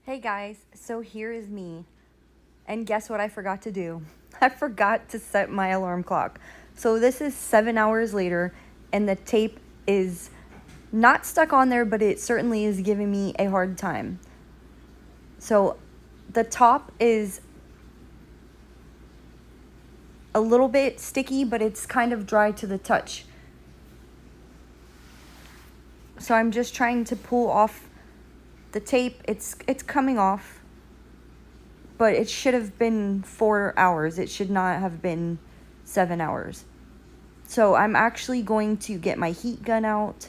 A: Hey, guys, so here is me. And guess what I forgot to do? I forgot to set my alarm clock. So this is 7 hours later, and the tape is not stuck on there, but it certainly is giving me a hard time. So the top is a little bit sticky, but it's kind of dry to the touch. So I'm just trying to pull off the tape. It's coming off. but it should have been 4 hours. It should not have been 7 hours. So I'm actually going to get my heat gun out,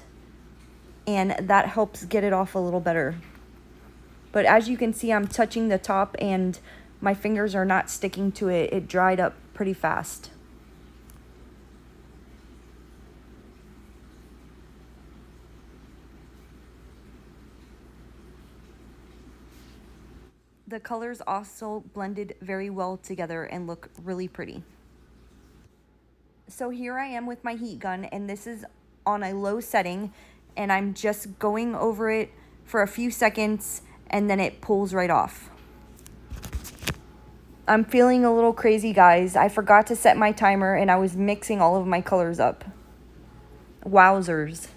A: and that helps get it off a little better. But as you can see, I'm touching the top and my fingers are not sticking to it. It dried up pretty fast. The colors also blended very well together and look really pretty. So here I am with my heat gun, and this is on a low setting, and I'm just going over it for a few seconds and then it pulls right off. I'm feeling a little crazy, guys. I forgot to set my timer and I was mixing all of my colors up. Wowzers.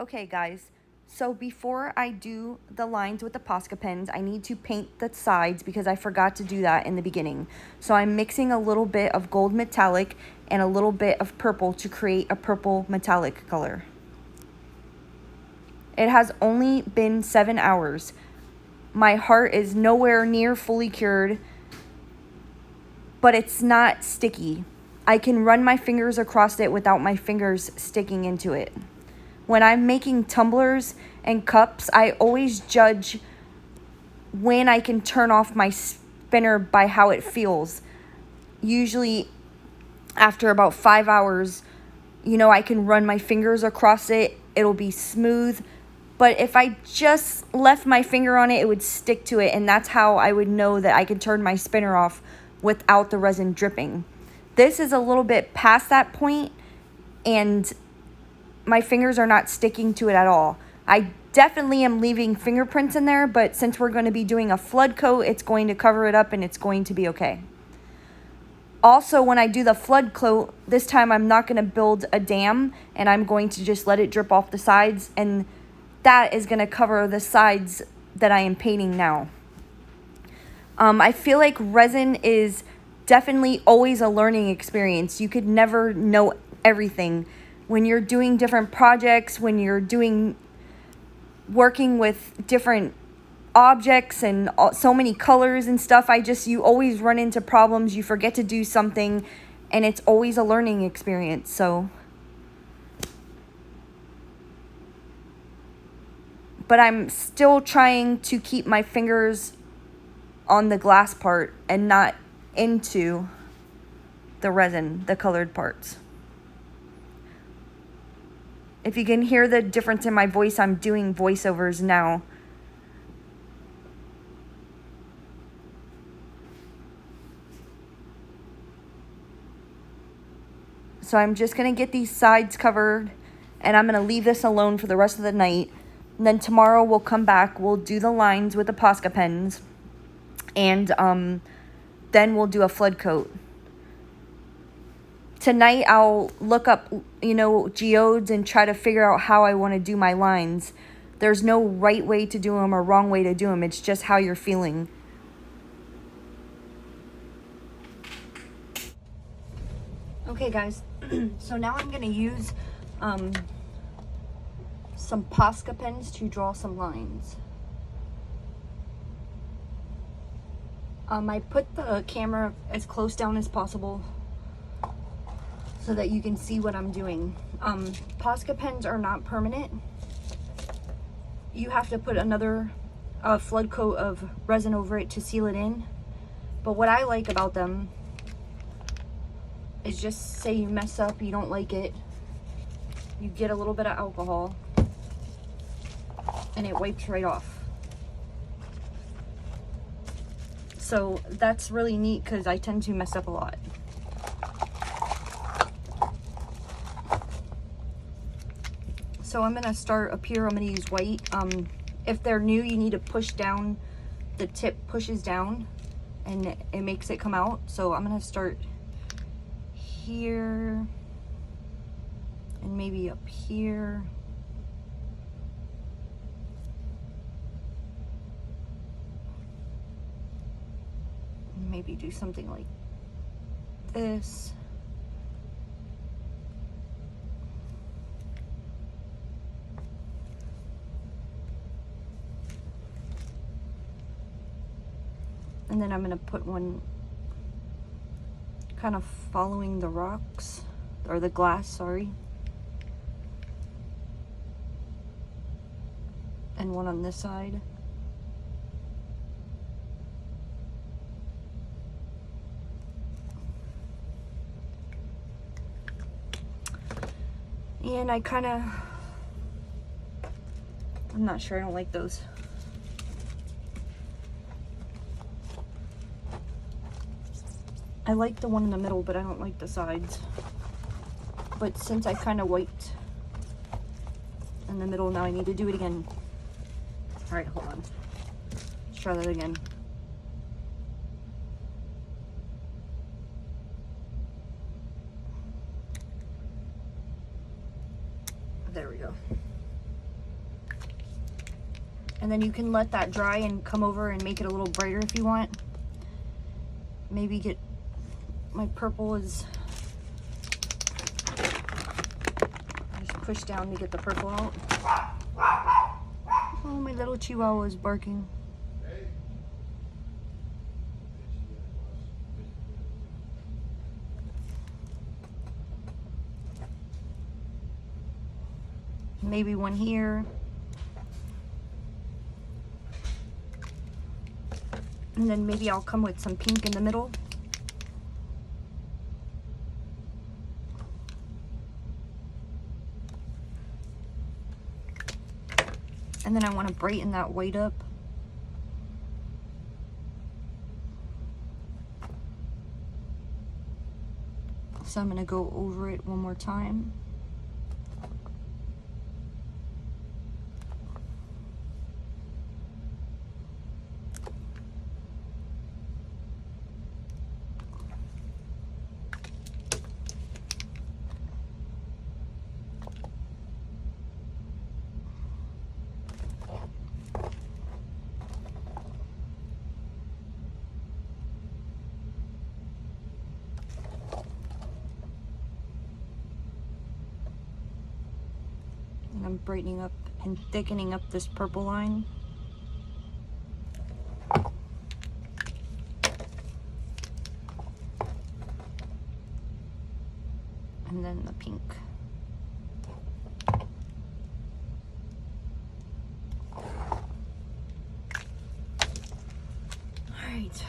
A: Okay guys, so before I do the lines with the Posca pens, I need to paint the sides because I forgot to do that in the beginning. So I'm mixing a little bit of gold metallic and a little bit of purple to create a purple metallic color. It has only been 7 hours. My heart is nowhere near fully cured, but it's not sticky. I can run my fingers across it without my fingers sticking into it. When I'm making tumblers and cups, I always judge when I can turn off my spinner by how it feels. Usually after about 5 hours, I can run my fingers across it. It'll be smooth. But if I just left my finger on it, it would stick to it. And that's how I would know that I could turn my spinner off without the resin dripping. This is a little bit past that point, and my fingers are not sticking to it at all. I definitely am leaving fingerprints in there, but since we're going to be doing a flood coat, it's going to cover it up and it's going to be okay. Also, when I do the flood coat, this time I'm not going to build a dam, and I'm going to just let it drip off the sides, and that is going to cover the sides that I am painting now. I feel like resin is definitely always a learning experience. You could never know everything. When you're doing different projects, when you're working with different objects and so many colors and stuff, you always run into problems. You forget to do something, and it's always a learning experience. But I'm still trying to keep my fingers on the glass part and not into the resin, the colored parts. If you can hear the difference in my voice, I'm doing voiceovers now. So I'm just going to get these sides covered, and I'm going to leave this alone for the rest of the night. And then tomorrow we'll come back, we'll do the lines with the Posca pens, and then we'll do a flood coat. Tonight I'll look up, geodes and try to figure out how I want to do my lines. There's no right way to do them or wrong way to do them. It's just how you're feeling. Okay guys, so now I'm going to use some Posca pens to draw some lines. I put the camera as close down as possible so that you can see what I'm doing. Posca pens are not permanent. You have to put another flood coat of resin over it to seal it in. But what I like about them is, just say you mess up, you don't like it, you get a little bit of alcohol and it wipes right off. So that's really neat because I tend to mess up a lot. So I'm gonna start up here. I'm gonna use white. If they're new, you need to push down. The tip pushes down and it makes it come out. So I'm gonna start here and maybe up here. maybe do something like this. And then I'm going to put one kind of following the rocks, or the glass, sorry. And one on this side. And I kind of, I'm not sure, I don't like those. I like the one in the middle, but I don't like the sides. But since I kind of wiped in the middle, now I need to do it again. All right, hold on. Let's try that again. There we go. And then you can let that dry and come over and make it a little brighter if you want. Maybe get, my purple is, just push down to get the purple out. Oh, my little chihuahua is barking. Maybe one here. And then maybe I'll come with some pink in the middle. And then I want to brighten that white up. So I'm going to go over it one more time. I'm brightening up and thickening up this purple line. And then the pink. All right.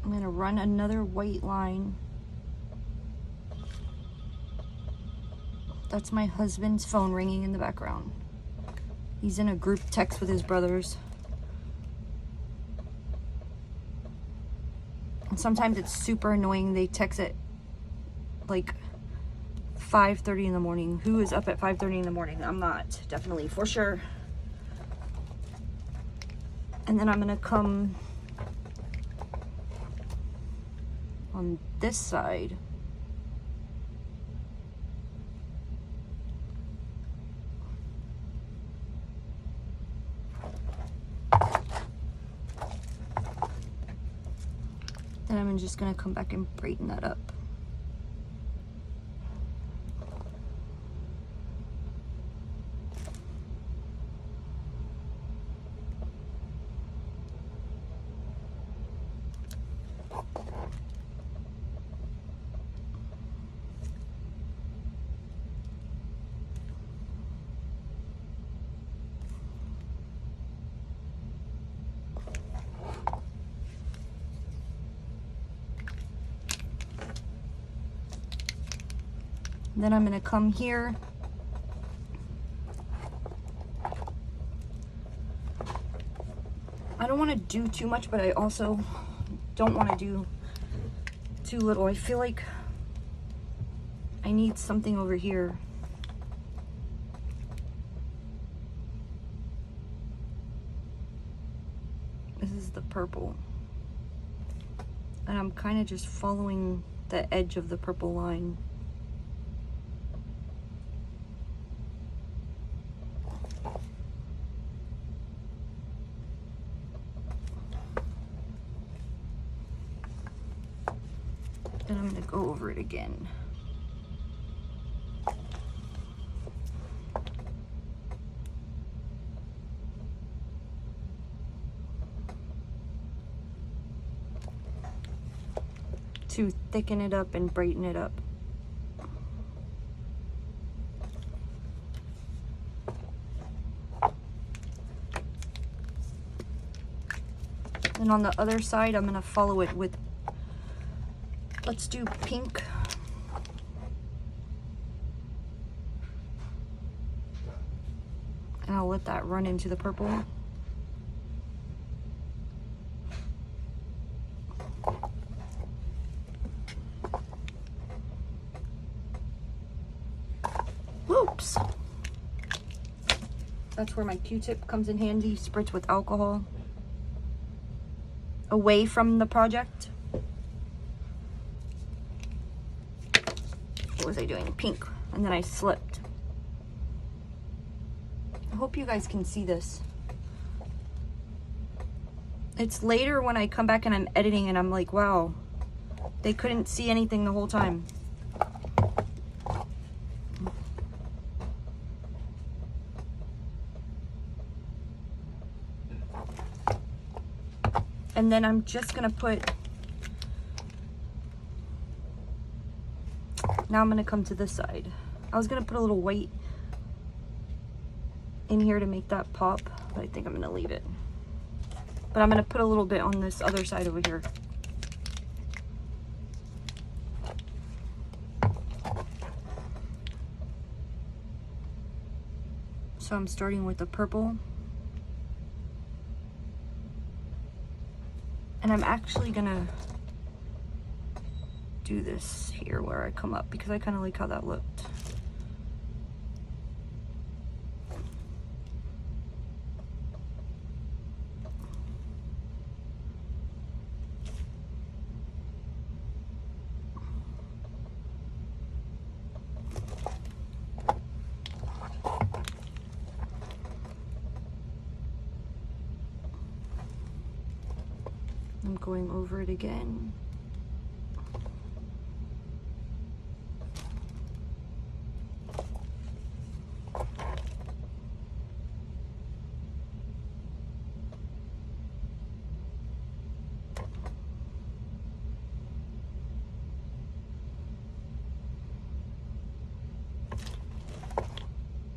A: I'm going to run another white line. That's my husband's phone ringing in the background. He's in a group text with his brothers. And sometimes it's super annoying. They text at like 5:30 in the morning. Who is up at 5:30 in the morning? I'm not, definitely, for sure. And then I'm going to come on this side. Then I'm just going to come back and brighten that up. Then I'm going to come here. I don't want to do too much, but I also don't want to do too little. I feel like I need something over here. This is the purple. And I'm kind of just following the edge of the purple line. And I'm going to go over it again. To thicken it up and brighten it up. And on the other side, I'm going to follow it with, let's do pink. And I'll let that run into the purple. Oops. That's where my Q-tip comes in handy. Spritz with alcohol away from the project. What was I doing? Pink. And then I slipped. I hope you guys can see this. It's later when I come back and I'm editing and I'm like, wow, they couldn't see anything the whole time. And then I'm just gonna put, now I'm gonna come to this side. I was gonna put a little white in here to make that pop, but I think I'm gonna leave it. But I'm gonna put a little bit on this other side over here. So I'm starting with the purple. And I'm actually gonna do this here where I come up because I kind of like how that looked. I'm going over it again.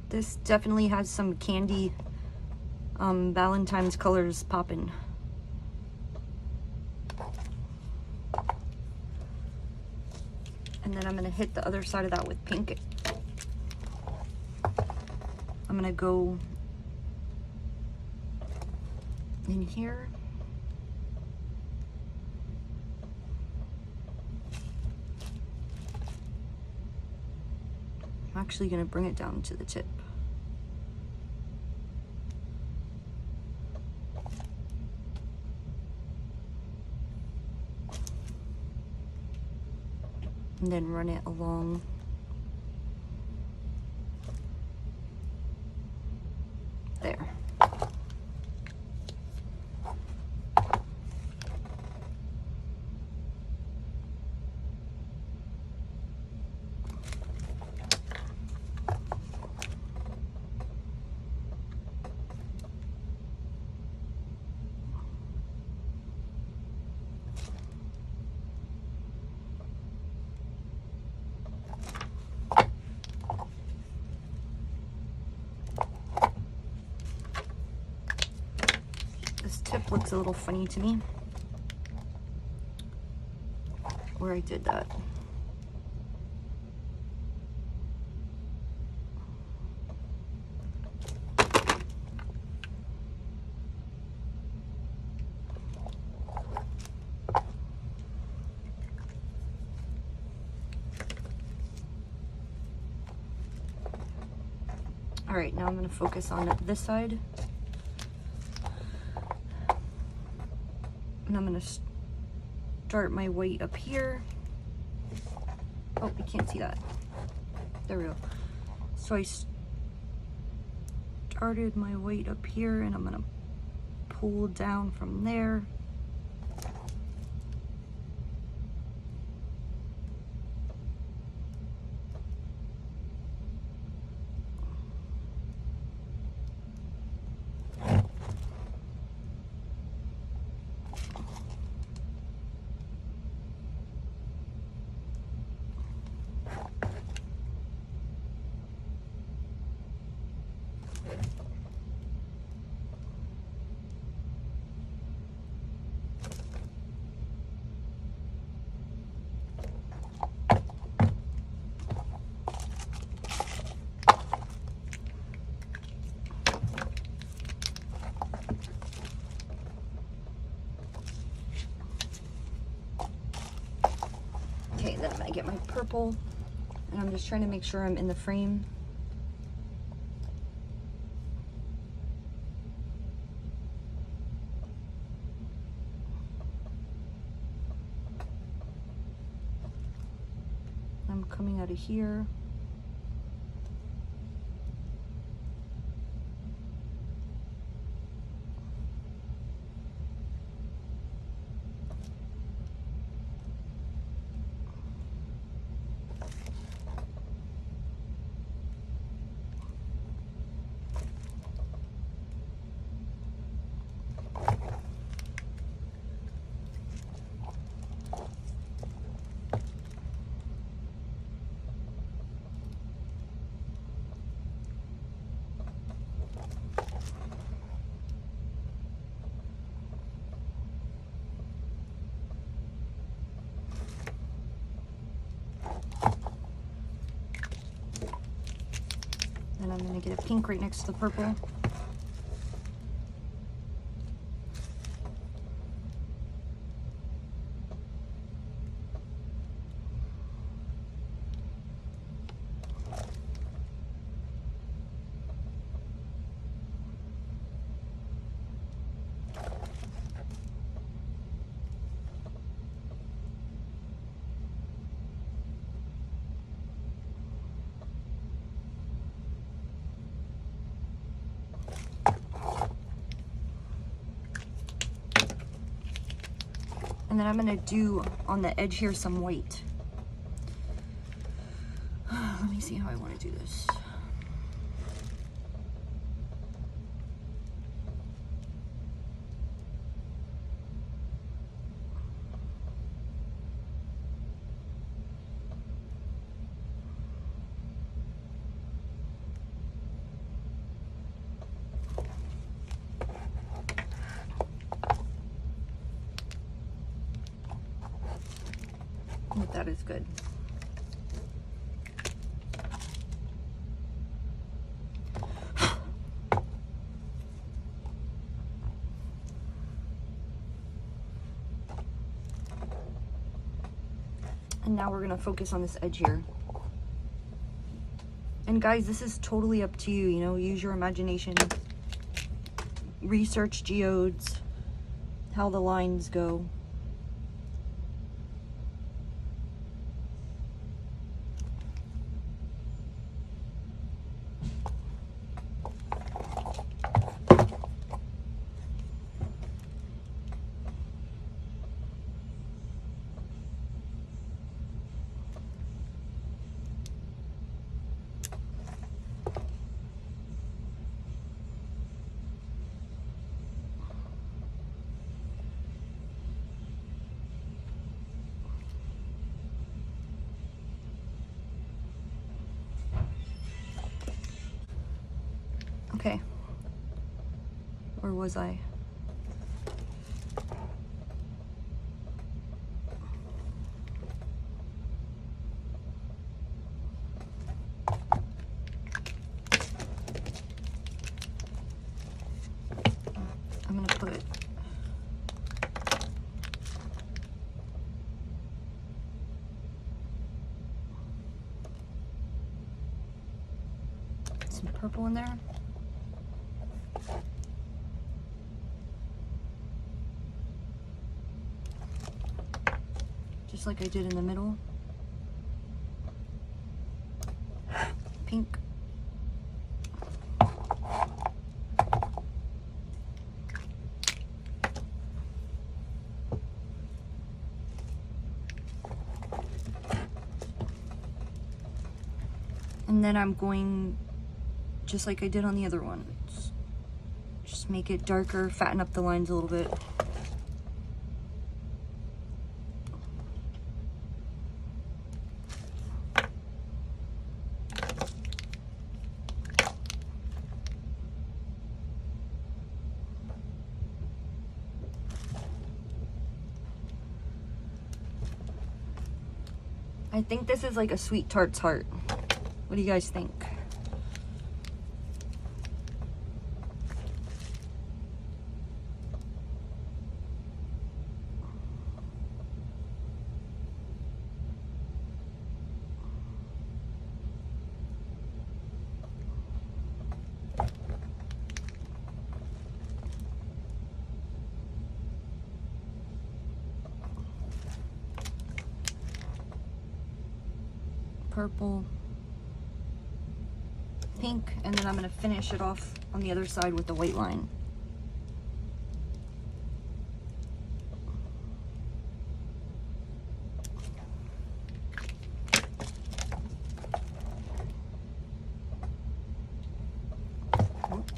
A: This definitely has some candy Valentine's colors popping. And then I'm going to hit the other side of that with pink. I'm going to go in here. I'm actually going to bring it down to the tip. And then run it along there. Tip looks a little funny to me where I did that. All right, now I'm going to focus on this side. And I'm gonna start my white up here. Oh, you can't see that. There we go. So I started my white up here, and I'm gonna pull down from there. Okay, then I'm gonna get my purple, and I'm just trying to make sure I'm in the frame. I'm coming out of here. And I'm gonna get a pink right next to the purple. And then I'm gonna do on the edge here some white. Let me see how I wanna do this. I think that is good. And now we're gonna focus on this edge here. And guys, this is totally up to you, you know, use your imagination. Research geodes, how the lines go. Okay, where was I? I'm gonna put some purple in there. just like I did in the middle. Pink. And then I'm going, just like I did on the other one, just make it darker, fatten up the lines a little bit. I think this is like a sweet tart's heart. What do you guys think? Purple, pink, and then I'm going to finish it off on the other side with the white line. Oops.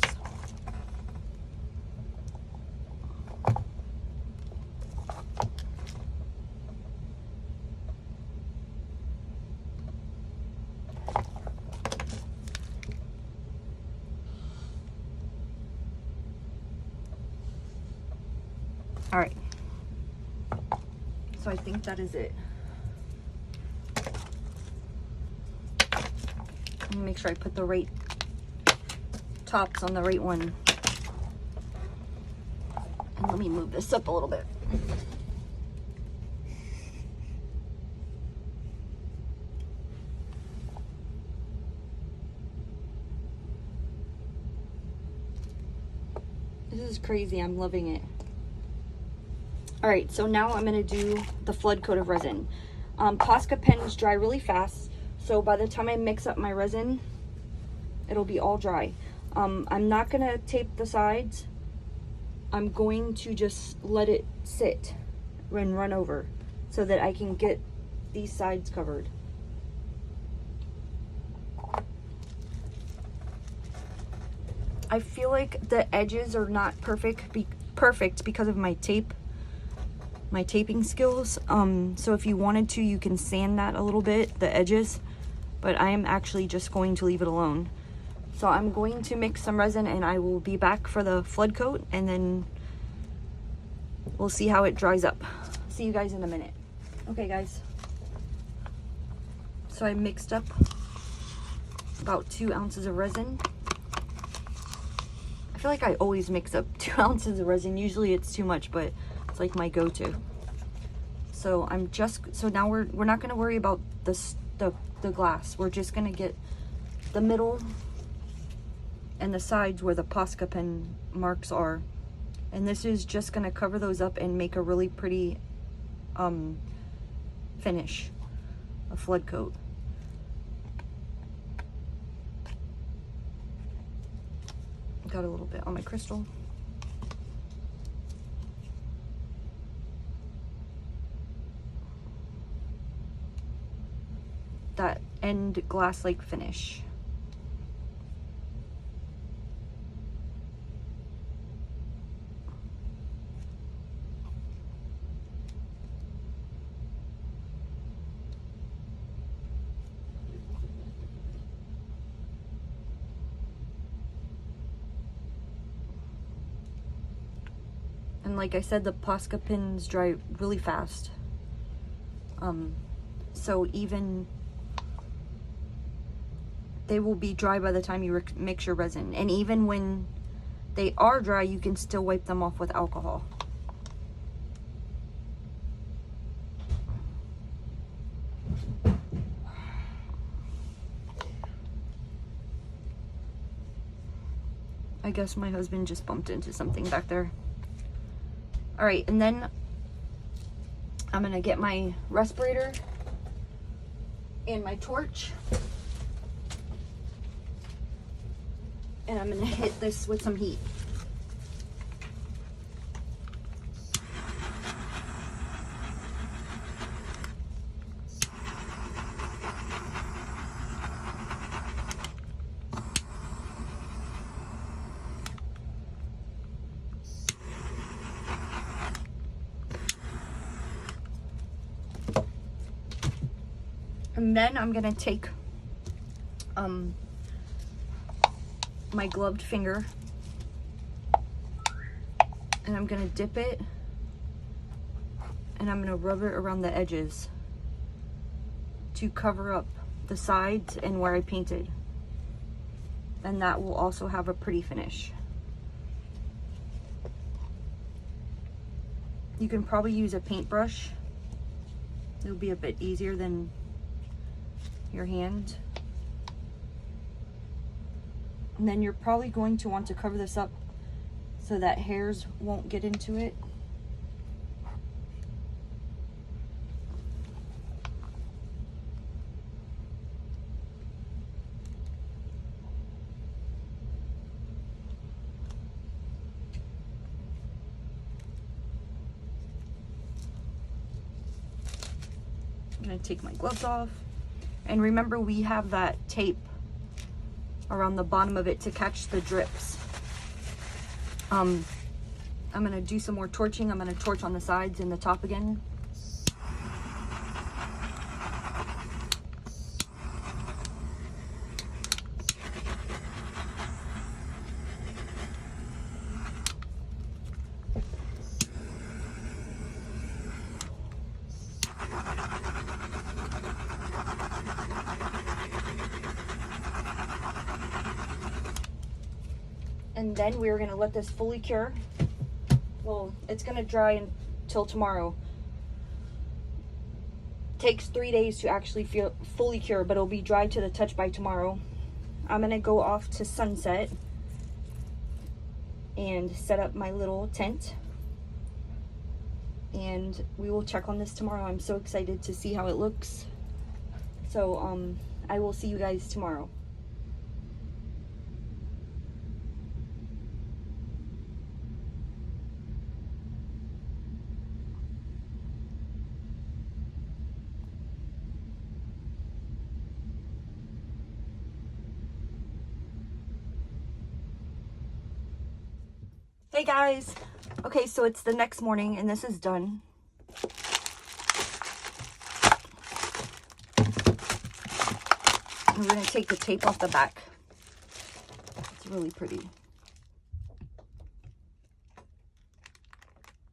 A: All right, so I think that is it. Let me make sure I put the right tops on the right one. And let me move this up a little bit. This is crazy, I'm loving it. All right, so now I'm gonna do the flood coat of resin. Posca pens dry really fast, so by the time I mix up my resin, it'll be all dry. I'm not gonna tape the sides. I'm going to just let it sit and run over so that I can get these sides covered. I feel like the edges are not perfect because of my taping skills. So if you wanted to, you can sand that a little bit, the edges, but I am actually just going to leave it alone. So I'm going to mix some resin and I will be back for the flood coat, and then we'll see how it dries up. See you guys in a minute. Okay guys, so I mixed up about 2 ounces of resin. I feel like I always mix up 2 ounces of resin. Usually it's too much, but it's like my go-to. So now we're not gonna worry about the glass. We're just gonna get the middle and the sides where the Posca pen marks are. And this is just gonna cover those up and make a really pretty finish, a flood coat. Got a little bit on my crystal. That end glass-like finish. And like I said, the Posca pins dry really fast. So even they will be dry by the time you mix your resin. And even when they are dry, you can still wipe them off with alcohol. I guess my husband just bumped into something back there. All right, and then I'm gonna get my respirator and my torch, and I'm gonna hit this with some heat. And then I'm gonna take my gloved finger, and I'm gonna dip it, and I'm gonna rub it around the edges to cover up the sides and where I painted. And that will also have a pretty finish. You can probably use a paintbrush. It'll be a bit easier than your hand. And then you're probably going to want to cover this up so that hairs won't get into it. I'm gonna take my gloves off. And remember, we have that tape around the bottom of it to catch the drips. I'm gonna do some more torching. I'm gonna torch on the sides and the top again. And then we're gonna let this fully cure. Well, it's gonna dry until tomorrow. Takes 3 days to actually feel fully cure, but it'll be dry to the touch by tomorrow. I'm gonna go off to sunset and set up my little tent. And we will check on this tomorrow. I'm so excited to see how it looks. So I will see you guys tomorrow. Hey guys, okay, so it's the next morning and this is done. We're gonna take the tape off the back. It's really pretty.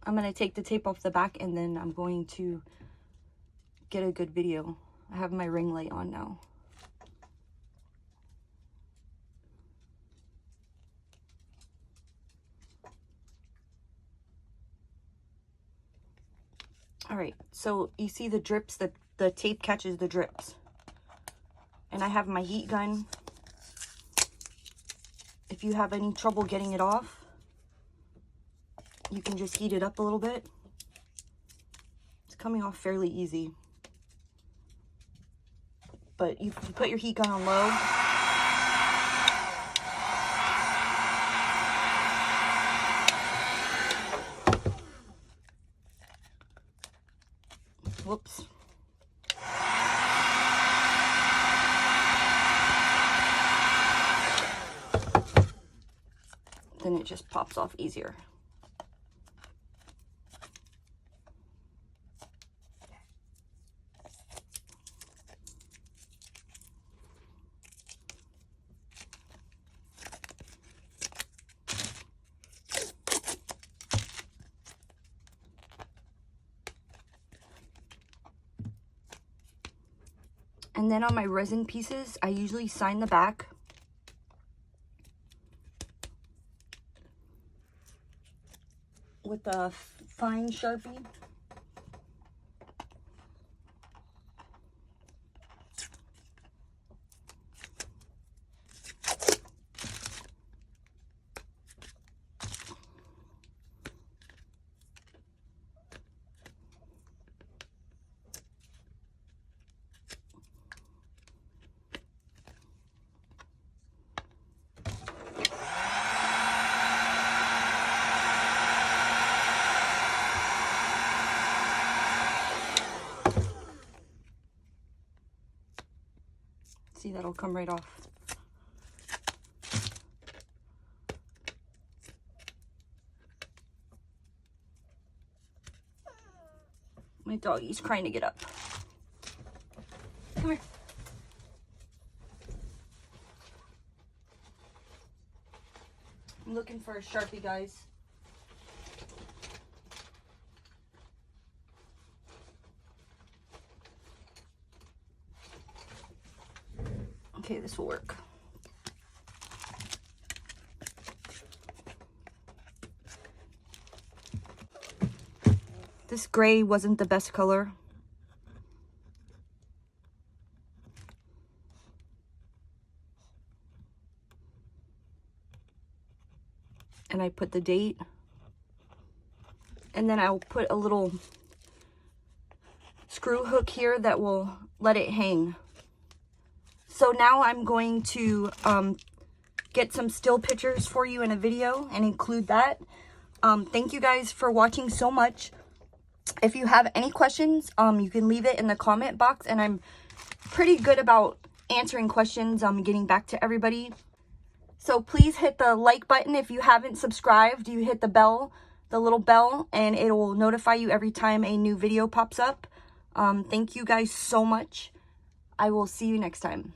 A: I'm gonna take the tape off the back and then I'm going to get a good video. I have my ring light on now. All right, so you see the drips, the tape catches the drips. And I have my heat gun. If you have any trouble getting it off, you can just heat it up a little bit. It's coming off fairly easy. But you put your heat gun on low. Whoops. Then it just pops off easier. And then on my resin pieces, I usually sign the back. With a fine Sharpie. See, that'll come right off. My doggy's trying to get up. Come here. I'm looking for a Sharpie, guys. Okay, this will work. This gray wasn't the best color. And I put the date. And then I'll put a little screw hook here that will let it hang. So now I'm going to get some still pictures for you in a video and include that. Thank you guys for watching so much. If you have any questions, you can leave it in the comment box, and I'm pretty good about answering questions, getting back to everybody. So please hit the like button. If you haven't subscribed, you hit the bell, the little bell, and it will notify you every time a new video pops up. Thank you guys so much. I will see you next time.